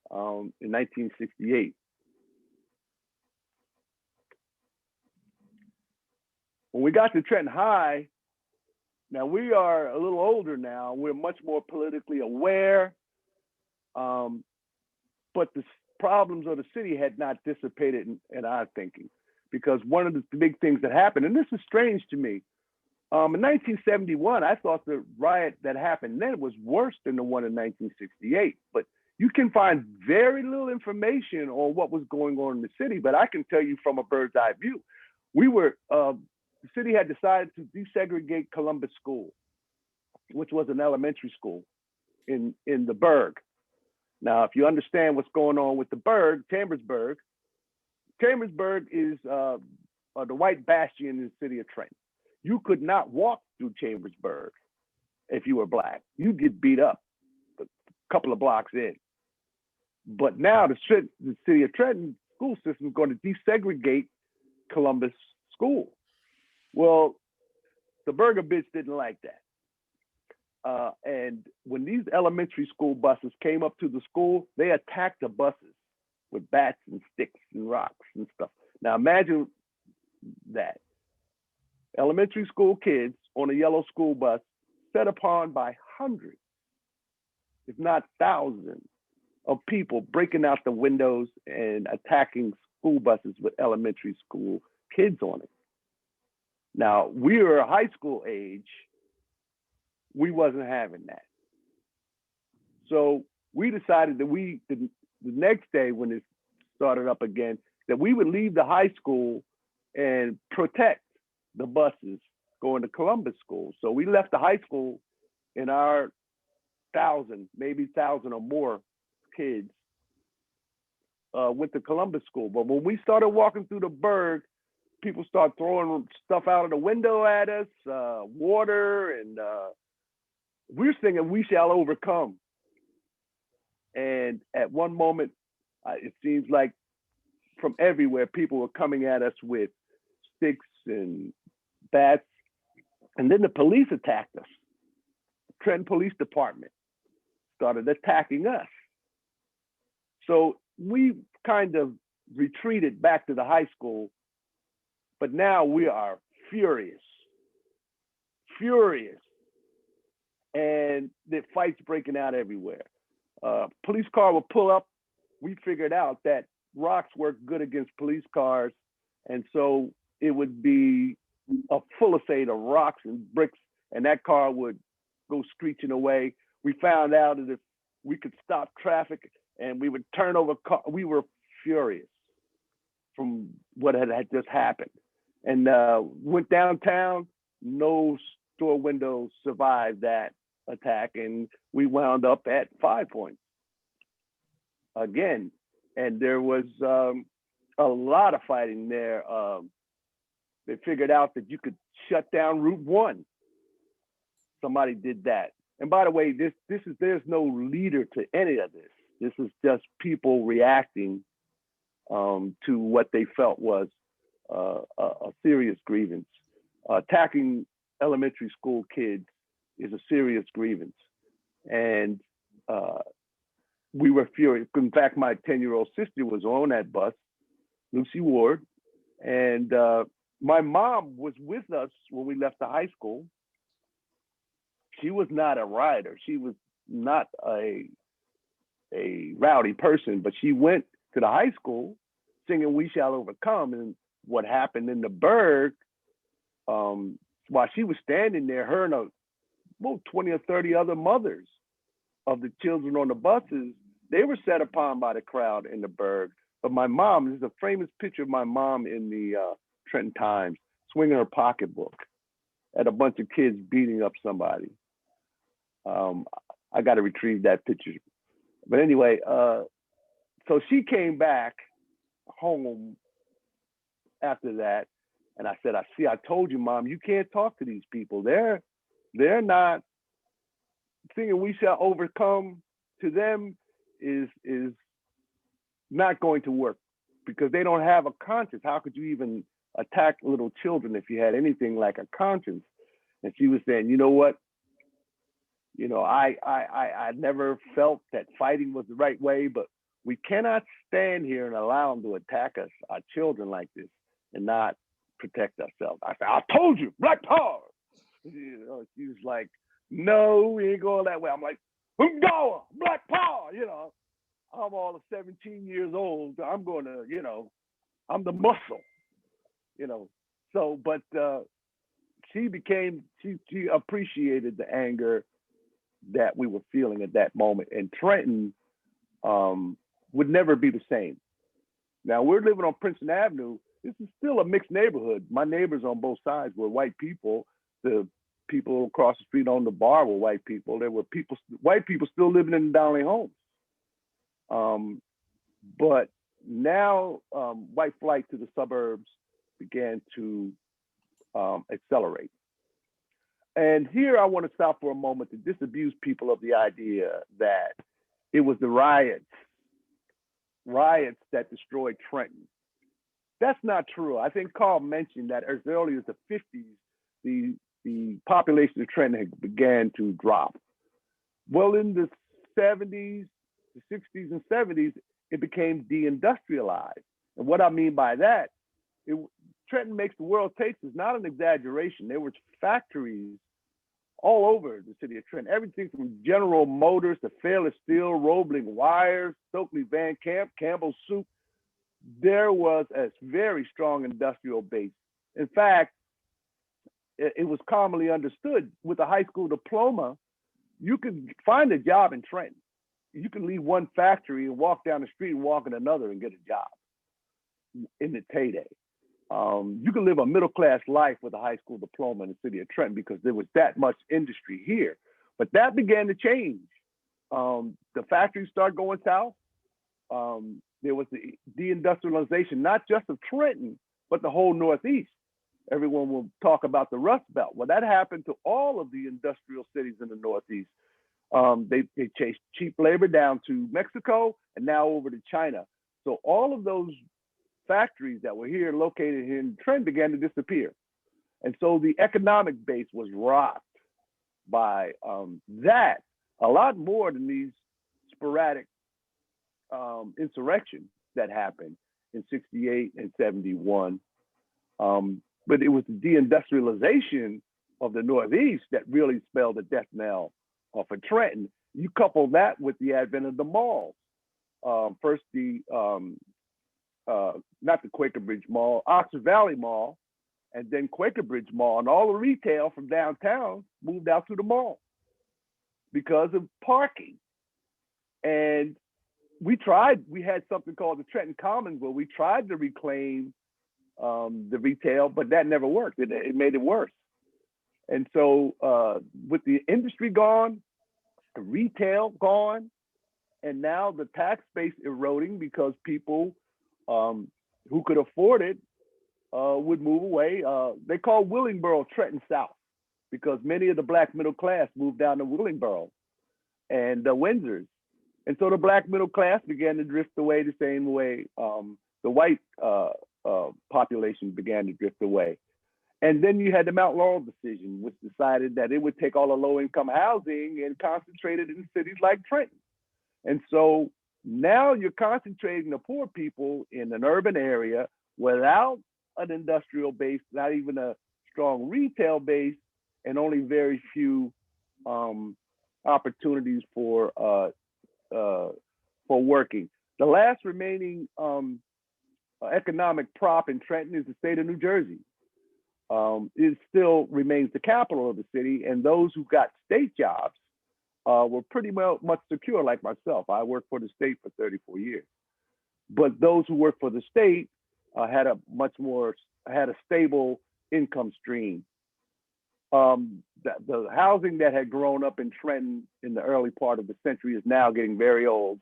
in 1968. When we got to Trenton High, now we are a little older now. We're much more politically aware, but the problems of the city had not dissipated in our thinking, because one of the big things that happened, and this is strange to me, In 1971, I thought the riot that happened then was worse than the one in 1968. But you can find very little information on what was going on in the city. But I can tell you from a bird's eye view, the city had decided to desegregate Columbus School, which was an elementary school in the Burg. Now, if you understand what's going on with the Burg, Chambersburg is the white bastion in the city of Trenton. You could not walk through Chambersburg if you were Black. You'd get beat up a couple of blocks in. But now the city of Trenton school system is going to desegregate Columbus School. Well, the Burger bitch didn't like that. And when these elementary school buses came up to the school, they attacked the buses with bats and sticks and rocks and stuff. Now imagine that. Elementary school kids on a yellow school bus set upon by hundreds, if not thousands, of people breaking out the windows and attacking school buses with elementary school kids on it. Now, we were high school age. We wasn't having that. So we decided that the next day when it started up again, that we would leave the high school and protect the buses going to Columbus School. So we left the high school in our 1,000, maybe 1,000 or more kids went to Columbus School. But when we started walking through the Burg, people started throwing stuff out of the window at us, water, and we're singing "We Shall Overcome." And at one moment, it seems like from everywhere, people were coming at us with sticks and bats. And then the police attacked us. The Trenton Police Department started attacking us. So we kind of retreated back to the high school, but now we are furious. And the fights breaking out everywhere. Police car will pull up. We figured out that rocks work good against police cars. And so it would be a fusillade of rocks and bricks, and that car would go screeching away. We found out that if we could stop traffic and we would turn over cars, we were furious from what had just happened. And went downtown, no store windows survived that attack, and we wound up at 5 Points again. And there was a lot of fighting there. They figured out that you could shut down Route 1. Somebody did that. And by the way, there's no leader to any of this. This is just people reacting to what they felt was a serious grievance. Attacking elementary school kids is a serious grievance. And we were furious. In fact, my 10-year-old sister was on that bus, Lucy Ward, and my mom was with us when we left the high school. She was not a rioter. She was not a rowdy person, but she went to the high school singing "We Shall Overcome." And what happened in the Burg, while she was standing there, her and 20 or 30 other mothers of the children on the buses, they were set upon by the crowd in the Burg. But my mom, there's a famous picture of my mom in the Trenton Times swinging her pocketbook at a bunch of kids beating up somebody. I got to retrieve that picture. But anyway, so she came back home after that, and I said, I told you, Mom, you can't talk to these people. They're not singing "We Shall Overcome." To them is not going to work because they don't have a conscience. How could you even attack little children if you had anything like a conscience? And she was saying, you know what? You know, I never felt that fighting was the right way, but we cannot stand here and allow them to attack us, our children, like this, and not protect ourselves. I said, I told you, Black Power. You know, she was like, no, we ain't going that way. I'm like, Hungawa, Black Power. You know, I'm all of 17 years old. I'm going to, you know, I'm the muscle. You know, so, but she appreciated the anger that we were feeling at that moment. And Trenton would never be the same. Now we're living on Princeton Avenue. This is still a mixed neighborhood. My neighbors on both sides were white people. The people across the street on the bar were white people. There were white people still living in Donnelly homes. But now white flight to the suburbs began to accelerate. And here I want to stop for a moment to disabuse people of the idea that it was the riots that destroyed Trenton. That's not true. I think Carl mentioned that as early as the 50s, the population of Trenton had began to drop. Well, in the 70s, the 60s and 70s, it became deindustrialized. And what I mean by that, Trenton makes the world taste is not an exaggeration. There were factories all over the city of Trenton, everything from General Motors to Fairless Steel, Roebling Wires, Stokely Van Camp, Campbell's Soup. There was a very strong industrial base. In fact, it was commonly understood with a high school diploma, you could find a job in Trenton. You can leave one factory and walk down the street and walk in another and get a job in its heyday. You can live a middle-class life with a high school diploma in the city of Trenton because there was that much industry here. But that began to change. The factories started going south. There was the deindustrialization, not just of Trenton, but the whole Northeast. Everyone will talk about the Rust Belt. Well, that happened to all of the industrial cities in the Northeast. They chased cheap labor down to Mexico and now over to China. So all of those factories that were here located in Trenton began to disappear. And so the economic base was rocked by that a lot more than these sporadic insurrections that happened in 68 and 71. But it was the deindustrialization of the Northeast that really spelled the death knell for Trenton. You couple that with the advent of the malls. First, not the Quaker Bridge Mall, Oxford Valley Mall, and then Quaker Bridge Mall, and all the retail from downtown moved out to the mall because of parking. And we had something called the Trenton Commons where we tried to reclaim the retail, but that never worked. It made it worse. And so with the industry gone, the retail gone, and now the tax base eroding because people who could afford it would move away. They call Willingboro Trenton South because many of the Black middle class moved down to Willingboro and Windsor's. And so the Black middle class began to drift away the same way the white population began to drift away. And then you had the Mount Laurel decision, which decided that it would take all the low-income housing and concentrate it in cities like Trenton. And so now you're concentrating the poor people in an urban area without an industrial base, not even a strong retail base, and only very few opportunities for working. The last remaining economic prop in Trenton is the state of New Jersey. It still remains the capital of the city, and those who got state jobs were pretty much secure, like myself. I worked for the state for 34 years. But those who worked for the state had a stable income stream. The housing that had grown up in Trenton in the early part of the century is now getting very old.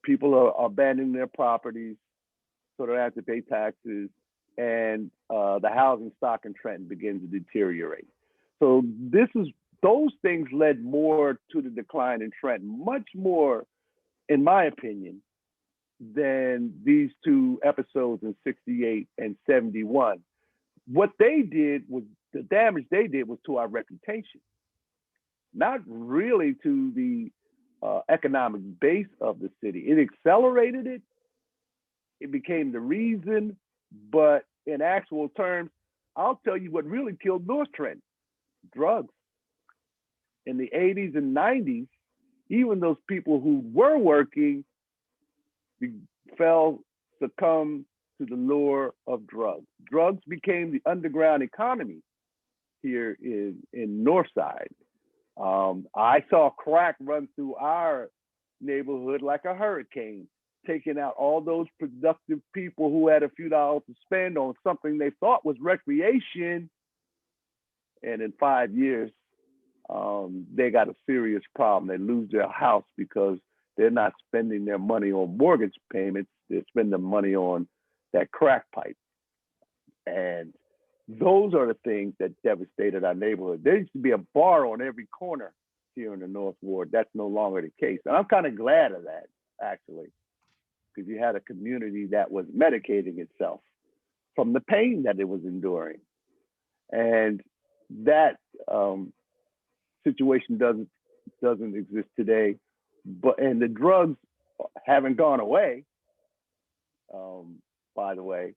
People are abandoning their properties, so they have to pay taxes, and the housing stock in Trenton begins to deteriorate. So those things led more to the decline in Trenton, much more, in my opinion, than these two episodes in 68 and 71. What they did was, the damage they did was to our reputation, not really to the economic base of the city. It accelerated it. It became the reason, but in actual terms, I'll tell you what really killed North Trenton: drugs. In the 80s and 90s, even those people who were working succumbed to the lure of drugs. Drugs became the underground economy here in Northside. I saw crack run through our neighborhood like a hurricane, taking out all those productive people who had a few dollars to spend on something they thought was recreation. And in 5 years, they got a serious problem. They lose their house because they're not spending their money on mortgage payments. They're spending money on that crack pipe. And those are the things that devastated our neighborhood. There used to be a bar on every corner here in the North Ward. That's no longer the case. And I'm kind of glad of that, actually, because you had a community that was medicating itself from the pain that it was enduring. And that situation doesn't exist today. And the drugs haven't gone away, by the way,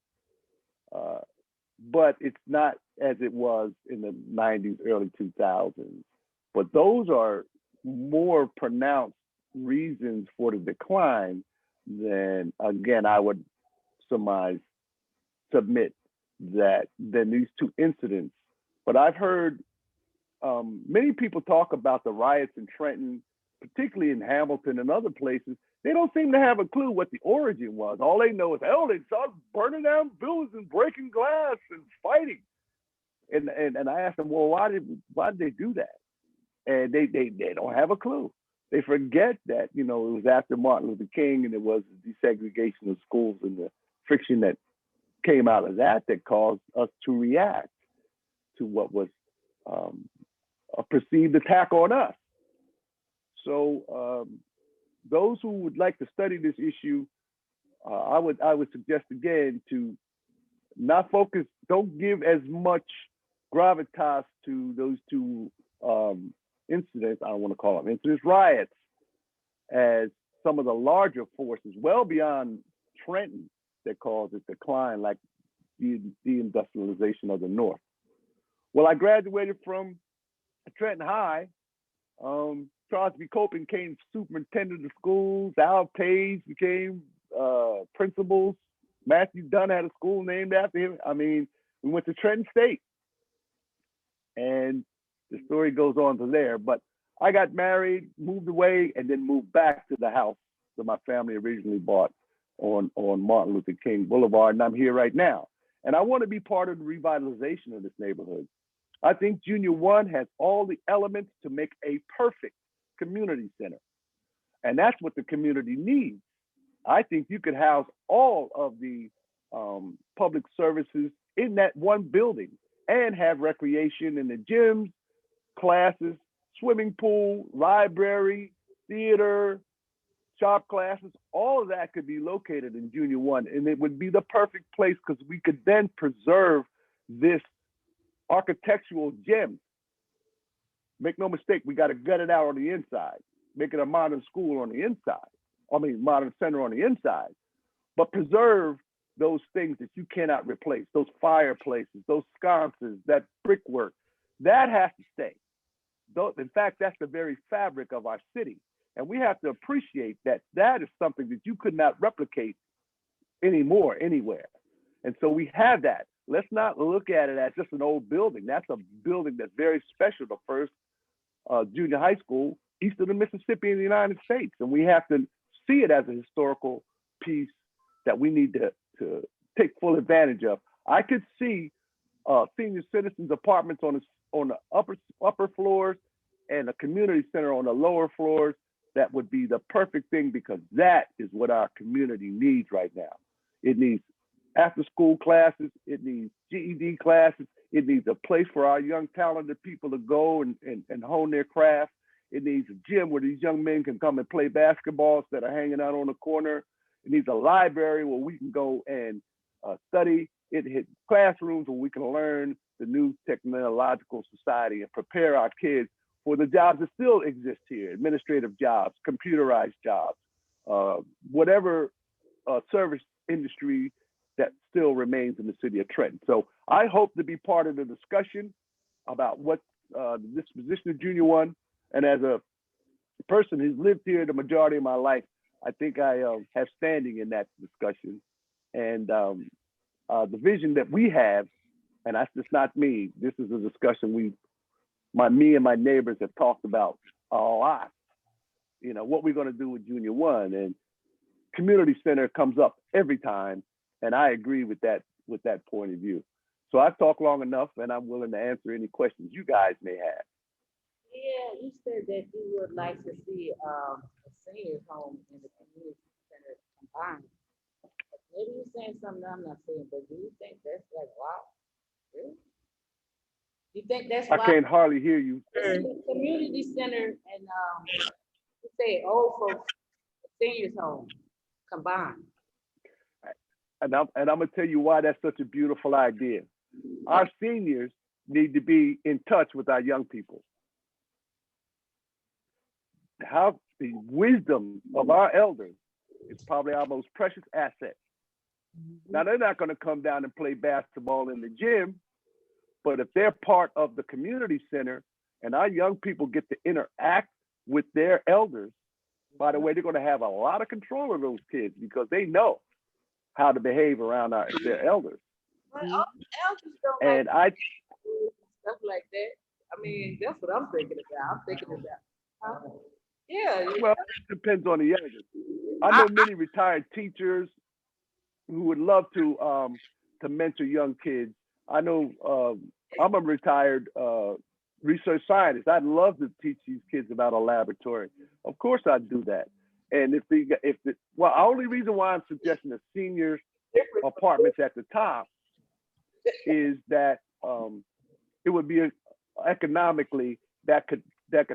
but it's not as it was in the 90s, early 2000s. But those are more pronounced reasons for the decline than, again, I would submit that than these two incidents. But I've heard many people talk about the riots in Trenton, particularly in Hamilton and other places. They don't seem to have a clue what the origin was. All they know is, oh, they started burning down buildings and breaking glass and fighting. And I asked them, well, why did they do that? And they don't have a clue. They forget that, it was after Martin Luther King, and it was the desegregation of schools and the friction that came out of that caused us to react to what was a perceived attack on us. So those who would like to study this issue, I would suggest again to not focus, don't give as much gravitas to those two incidents, I don't want to call them incidents, riots, as some of the larger forces well beyond Trenton that caused its decline, like the deindustrialization of the North. Well, I graduated from Trenton High. Charles B. Cope became superintendent of schools. Al Page became principals. Matthew Dunn had a school named after him. I mean, we went to Trenton State. And the story goes on to there. But I got married, moved away, and then moved back to the house that my family originally bought on Martin Luther King Boulevard. And I'm here right now. And I want to be part of the revitalization of this neighborhood. I think Junior One has all the elements to make a perfect community center. And that's what the community needs. I think you could house all of the public services in that one building and have recreation in the gyms, classes, swimming pool, library, theater, shop classes. All of that could be located in Junior One, and it would be the perfect place because we could then preserve this architectural gem. Make no mistake, we got to gut it out on the inside, make it a modern school on the inside. I mean, modern center on the inside, but preserve those things that you cannot replace, those fireplaces, those sconces, that brickwork, that has to stay. In fact, that's the very fabric of our city. And we have to appreciate that that is something that you could not replicate anymore, anywhere. And so we have that. Let's not look at it as just an old building. That's a building that's very special, the first junior high school east of the Mississippi in the United States. And we have to see it as a historical piece that we need to take full advantage of. I could see senior citizens apartments on the upper floors and a community center on the lower floors. That would be the perfect thing because that is what our community needs right now. It needs after school classes, it needs GED classes, it needs a place for our young talented people to go and hone their craft. It needs a gym where these young men can come and play basketball instead of hanging out on the corner. It needs a library where we can go and study. It needs classrooms where we can learn the new technological society and prepare our kids for the jobs that still exist here, administrative jobs, computerized jobs, whatever service industry that still remains in the city of Trenton. So I hope to be part of the discussion about what the disposition of Junior One. And as a person who's lived here the majority of my life, I think I have standing in that discussion. And the vision that we have and that's just not me. This is a discussion me and my neighbors have talked about a lot. You know, what we're going to do with Junior One, and community center comes up every time, and I agree with that point of view. So I've talked long enough, and I'm willing to answer any questions you guys may have. Yeah, you said that you would like to see a seniors home in the community center combined. Maybe you're saying something I'm not saying, but do you think that's like, wow, really? You think that's I why can't hardly hear you. the community center and you say old folks seniors home combined? And I'm gonna tell you why that's such a beautiful idea. Our seniors need to be in touch with our young people. How the wisdom of our elders is probably our most precious asset. Now, they're not going to come down and play basketball in the gym, but if they're part of the community center and our young people get to interact with their elders, by the way, they're going to have a lot of control of those kids because they know how to behave around their elders. But all elders don't And like stuff like that. I mean, that's what I'm thinking about. I'm thinking about, yeah. well, it depends on the elders. I know many retired teachers who would love to mentor young kids. I know I'm a retired research scientist. I'd love to teach these kids about a laboratory. Of course, I'd do that. And the only reason why I'm suggesting the seniors apartments at the top is that it would be economically that could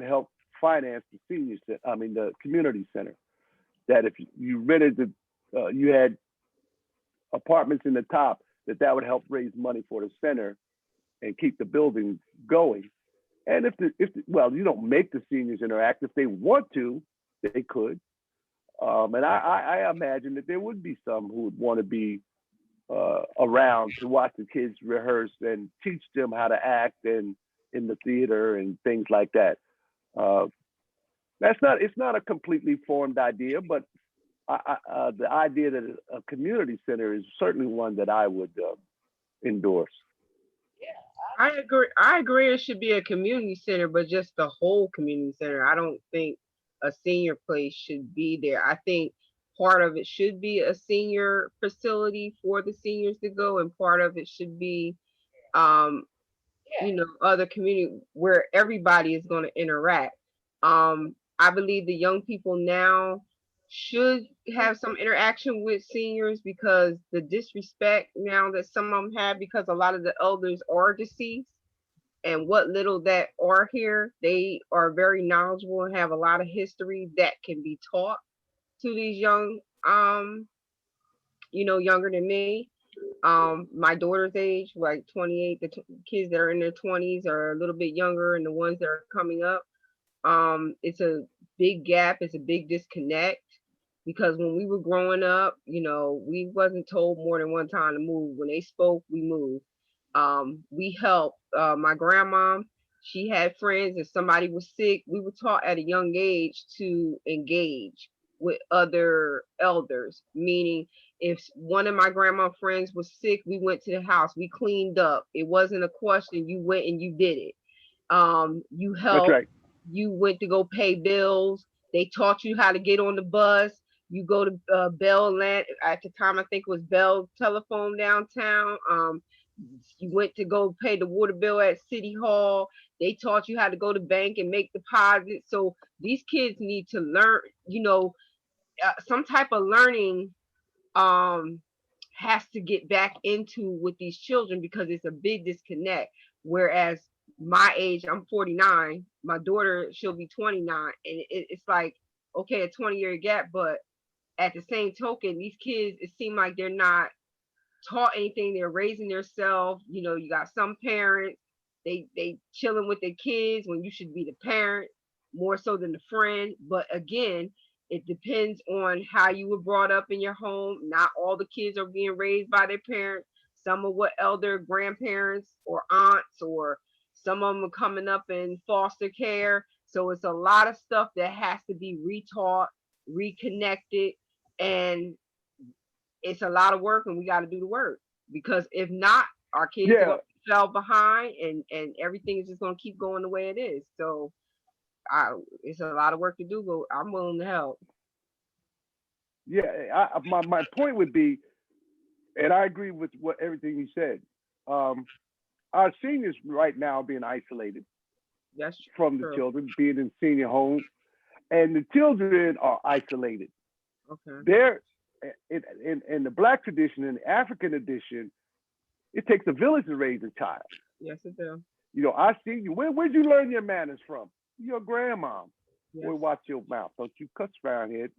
help finance the community center. That if you rented you had apartments in the top, that would help raise money for the center and keep the building going. And you don't make the seniors interact. If they want to, they could. And I imagine that there would be some who would want to be around to watch the kids rehearse and teach them how to act and in the theater and things like that. It's not a completely formed idea, but the idea that a community center is certainly one that I would endorse. I agree. It should be a community center, but just the whole community center. I don't think a senior place should be there. I think part of it should be a senior facility for the seniors to go, and part of it should be, other community where everybody is going to interact. I believe the young people now should have some interaction with seniors because the disrespect now that some of them have, because a lot of the elders are deceased, and what little that are here, they are very knowledgeable and have a lot of history that can be taught to these young, younger than me. My daughter's age, like 28, the kids that are in their 20s are a little bit younger, and the ones that are coming up, it's a big gap, it's a big disconnect. Because when we were growing up, we wasn't told more than one time to move. When they spoke, we moved. We helped my grandma. She had friends. If somebody was sick, we were taught at a young age to engage with other elders. Meaning, if one of my grandma friends was sick, we went to the house. We cleaned up. It wasn't a question. You went and you did it. You helped. That's right. You went to go pay bills. They taught you how to get on the bus. You go to Bell Land. At the time, I think it was Bell Telephone downtown. You went to go pay the water bill at City Hall. They taught you how to go to bank and make deposits. So these kids need to learn, some type of learning has to get back into with these children because it's a big disconnect. Whereas my age, I'm 49, my daughter, she'll be 29. And it's like, okay, a 20-year gap, but at the same token, these kids, it seems like they're not taught anything. They're raising themselves. You got some parents, they chilling with their kids when you should be the parent more so than the friend. But again, it depends on how you were brought up in your home. Not all the kids are being raised by their parents. Some are what elder grandparents or aunts, or some of them are coming up in foster care. So it's a lot of stuff that has to be retaught, reconnected, and it's a lot of work, and we got to do the work, because if not, our kids are going to fell behind, and everything is just gonna keep going the way it is. So it's a lot of work to do, but I'm willing to help. Yeah, my point would be, and I agree with everything you said. Our seniors right now are being isolated That's from the true. children, being in senior homes, and the children are isolated. Okay. They're in the Black tradition, in the African tradition, it takes a village to raise a child. Yes, it do. You know, I see you. Where'd you learn your manners from? Your grandma. Yes. Boy, watch your mouth. Don't you cuss around here.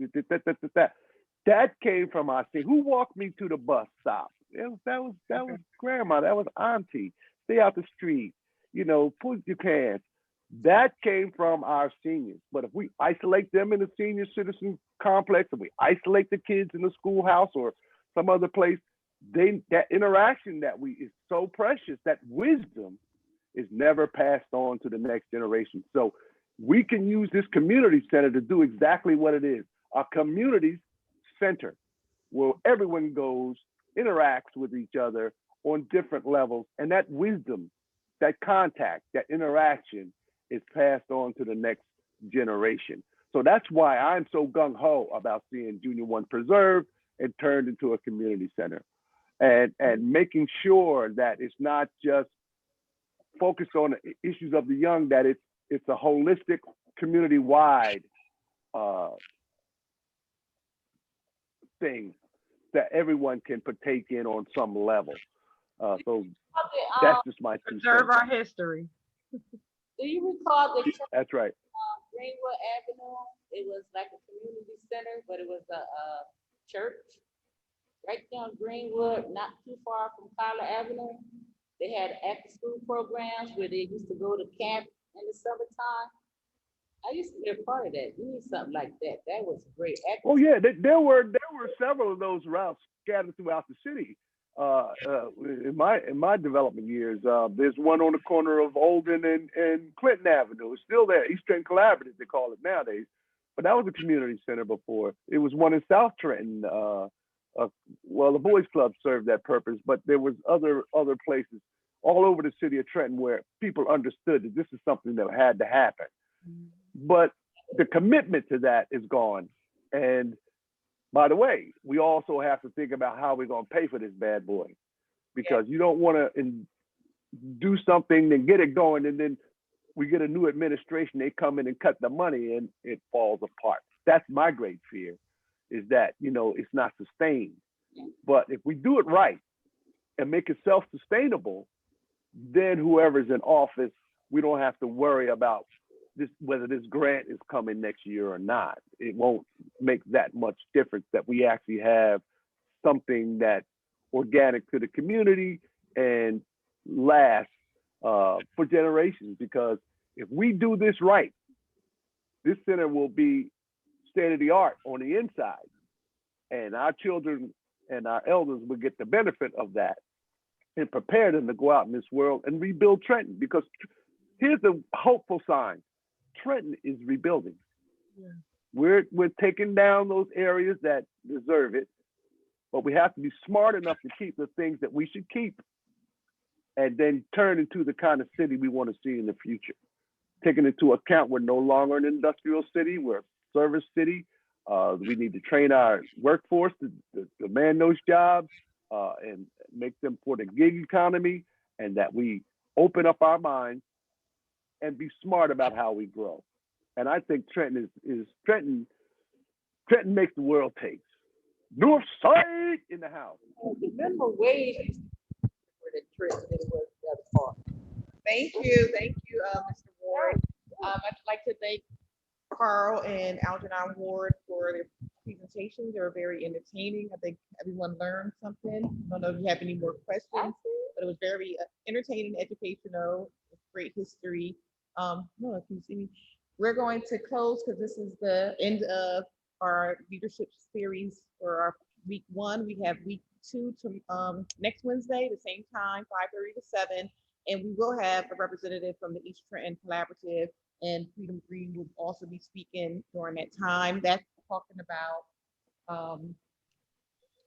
That came from our city. Who walked me to the bus stop? That was grandma. That was auntie. Stay out the street. You know, put your cans. That came from our seniors. But if we isolate them in the senior citizen complex, and we isolate the kids in the schoolhouse or some other place, that interaction is so precious. That wisdom is never passed on to the next generation. So we can use this community center to do exactly what it is. A community center where everyone goes, interacts with each other on different levels, and that wisdom, that contact, that interaction is passed on to the next generation. So that's why I'm so gung-ho about seeing Junior One preserved and turned into a community center, and making sure that it's not just focused on the issues of the young, that it's a holistic, community-wide thing that everyone can partake in on some level. So that's just my 2 Preserve cents. our history. Do you recall the church That's right. on Greenwood Avenue? It was like a community center, but it was a church right down Greenwood, not too far from Tyler Avenue. They had after school programs where they used to go to camp in the summertime. I used to be a part of that. We need something like that. That was great. Oh yeah, there were several of those routes scattered throughout the city. In my development years, there's one on the corner of Olden and Clinton Avenue. It's still there. East Trenton Collaborative, they call it nowadays. But that was a community center before. It was one in South Trenton. Well, the Boys Club served that purpose, but there was other places all over the city of Trenton where people understood that this is something that had to happen. But the commitment to that is gone. And by the way, we also have to think about how we're going to pay for this bad boy, because you don't want to do something and get it going, and then we get a new administration, they come in and cut the money and it falls apart. That's my great fear, is that, you know, it's not sustained. But if we do it right and make it self-sustainable, then whoever's in office, we don't have to worry about whether this grant is coming next year or not. It won't make that much difference, that we actually have something that's organic to the community and lasts for generations. Because if we do this right, this center will be state of the art on the inside, and our children and our elders will get the benefit of that and prepare them to go out in this world and rebuild Trenton. Because here's the hopeful sign: Trenton is rebuilding. Yeah. We're taking down those areas that deserve it, but we have to be smart enough to keep the things that we should keep, and then turn into the kind of city we want to see in the future. Taking into account we're no longer an industrial city, we're a service city. We need to train our workforce to man those jobs and make them for the gig economy, and that we open up our minds and be smart about how we grow. And I think Trenton Trenton makes the world taste. North Side in the house. Remember wage for the trip that it was the other part. Thank you, Mr. Ward. I'd like to thank Carl and Algernon Ward for their presentations. They were very entertaining. I think everyone learned something. I don't know if you have any more questions, but it was very entertaining, educational, great history. No, if you see me, we're going to close because this is the end of our leadership series for our week 1. We have week 2 to next Wednesday, the same time, 5:30 to 7. And we will have a representative from the East Trenton Collaborative, and Freedom Green will also be speaking during that time. That's talking about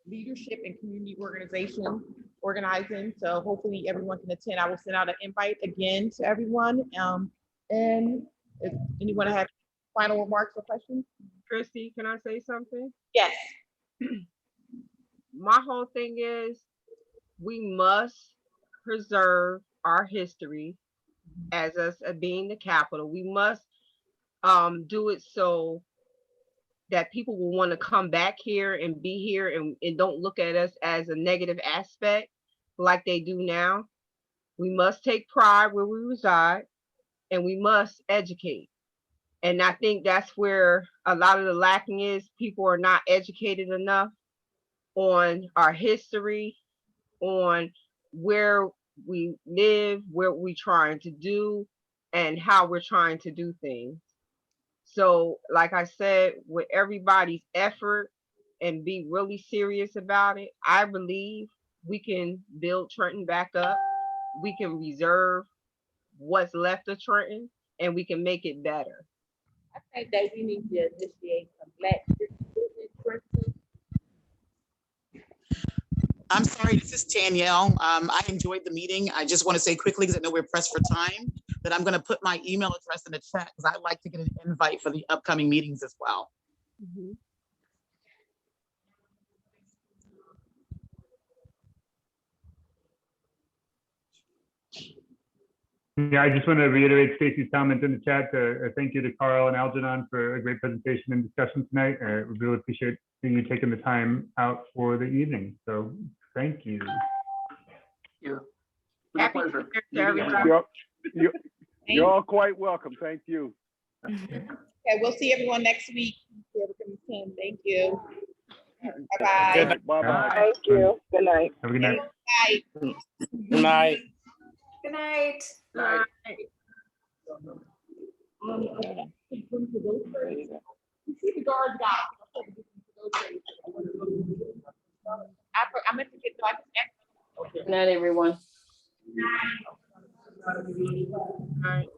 leadership and community organizing. So hopefully everyone can attend. I will send out an invite again to everyone. And if anyone have final remarks or questions? Christy, can I say something? Yes. My whole thing is we must preserve our history as us being the capital. We must do it so that people will want to come back here and be here and don't look at us as a negative aspect like they do now. We must take pride where we reside, and we must educate. And I think that's where a lot of the lacking is. People are not educated enough on our history, on where we live, what we're trying to do, and how we're trying to do things. So, like I said, with everybody's effort and be really serious about it, I believe we can build Trenton back up. We can reserve what's left of Trenton, and we can make it better. I think that we need to initiate some Black History in Trenton. I'm sorry, this is Danielle. I enjoyed the meeting. I just want to say quickly, because I know we're pressed for time, that I'm going to put my email address in the chat because I'd like to get an invite for the upcoming meetings as well. Mm-hmm. Yeah, I just want to reiterate Stacy's comments in the chat. Thank you to Carl and Algernon for a great presentation and discussion tonight. We really appreciate seeing you taking the time out for the evening. So thank you. Yeah. It was a Happy pleasure. New Year to meeting everyone. everyone. You're all quite welcome. Thank you. Okay, we'll see everyone next week. Whoever can attend. Thank you. Bye-bye. Bye-bye. Thank you. Good night. Have a good night. Bye. Good night. Good night. Night. See the guards out. I meant to get to. Good night, everyone. All right.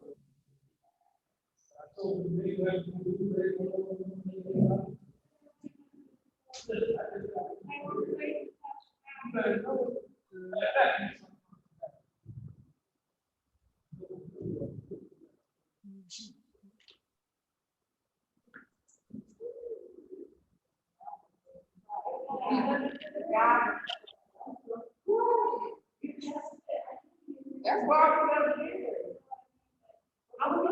That's why I was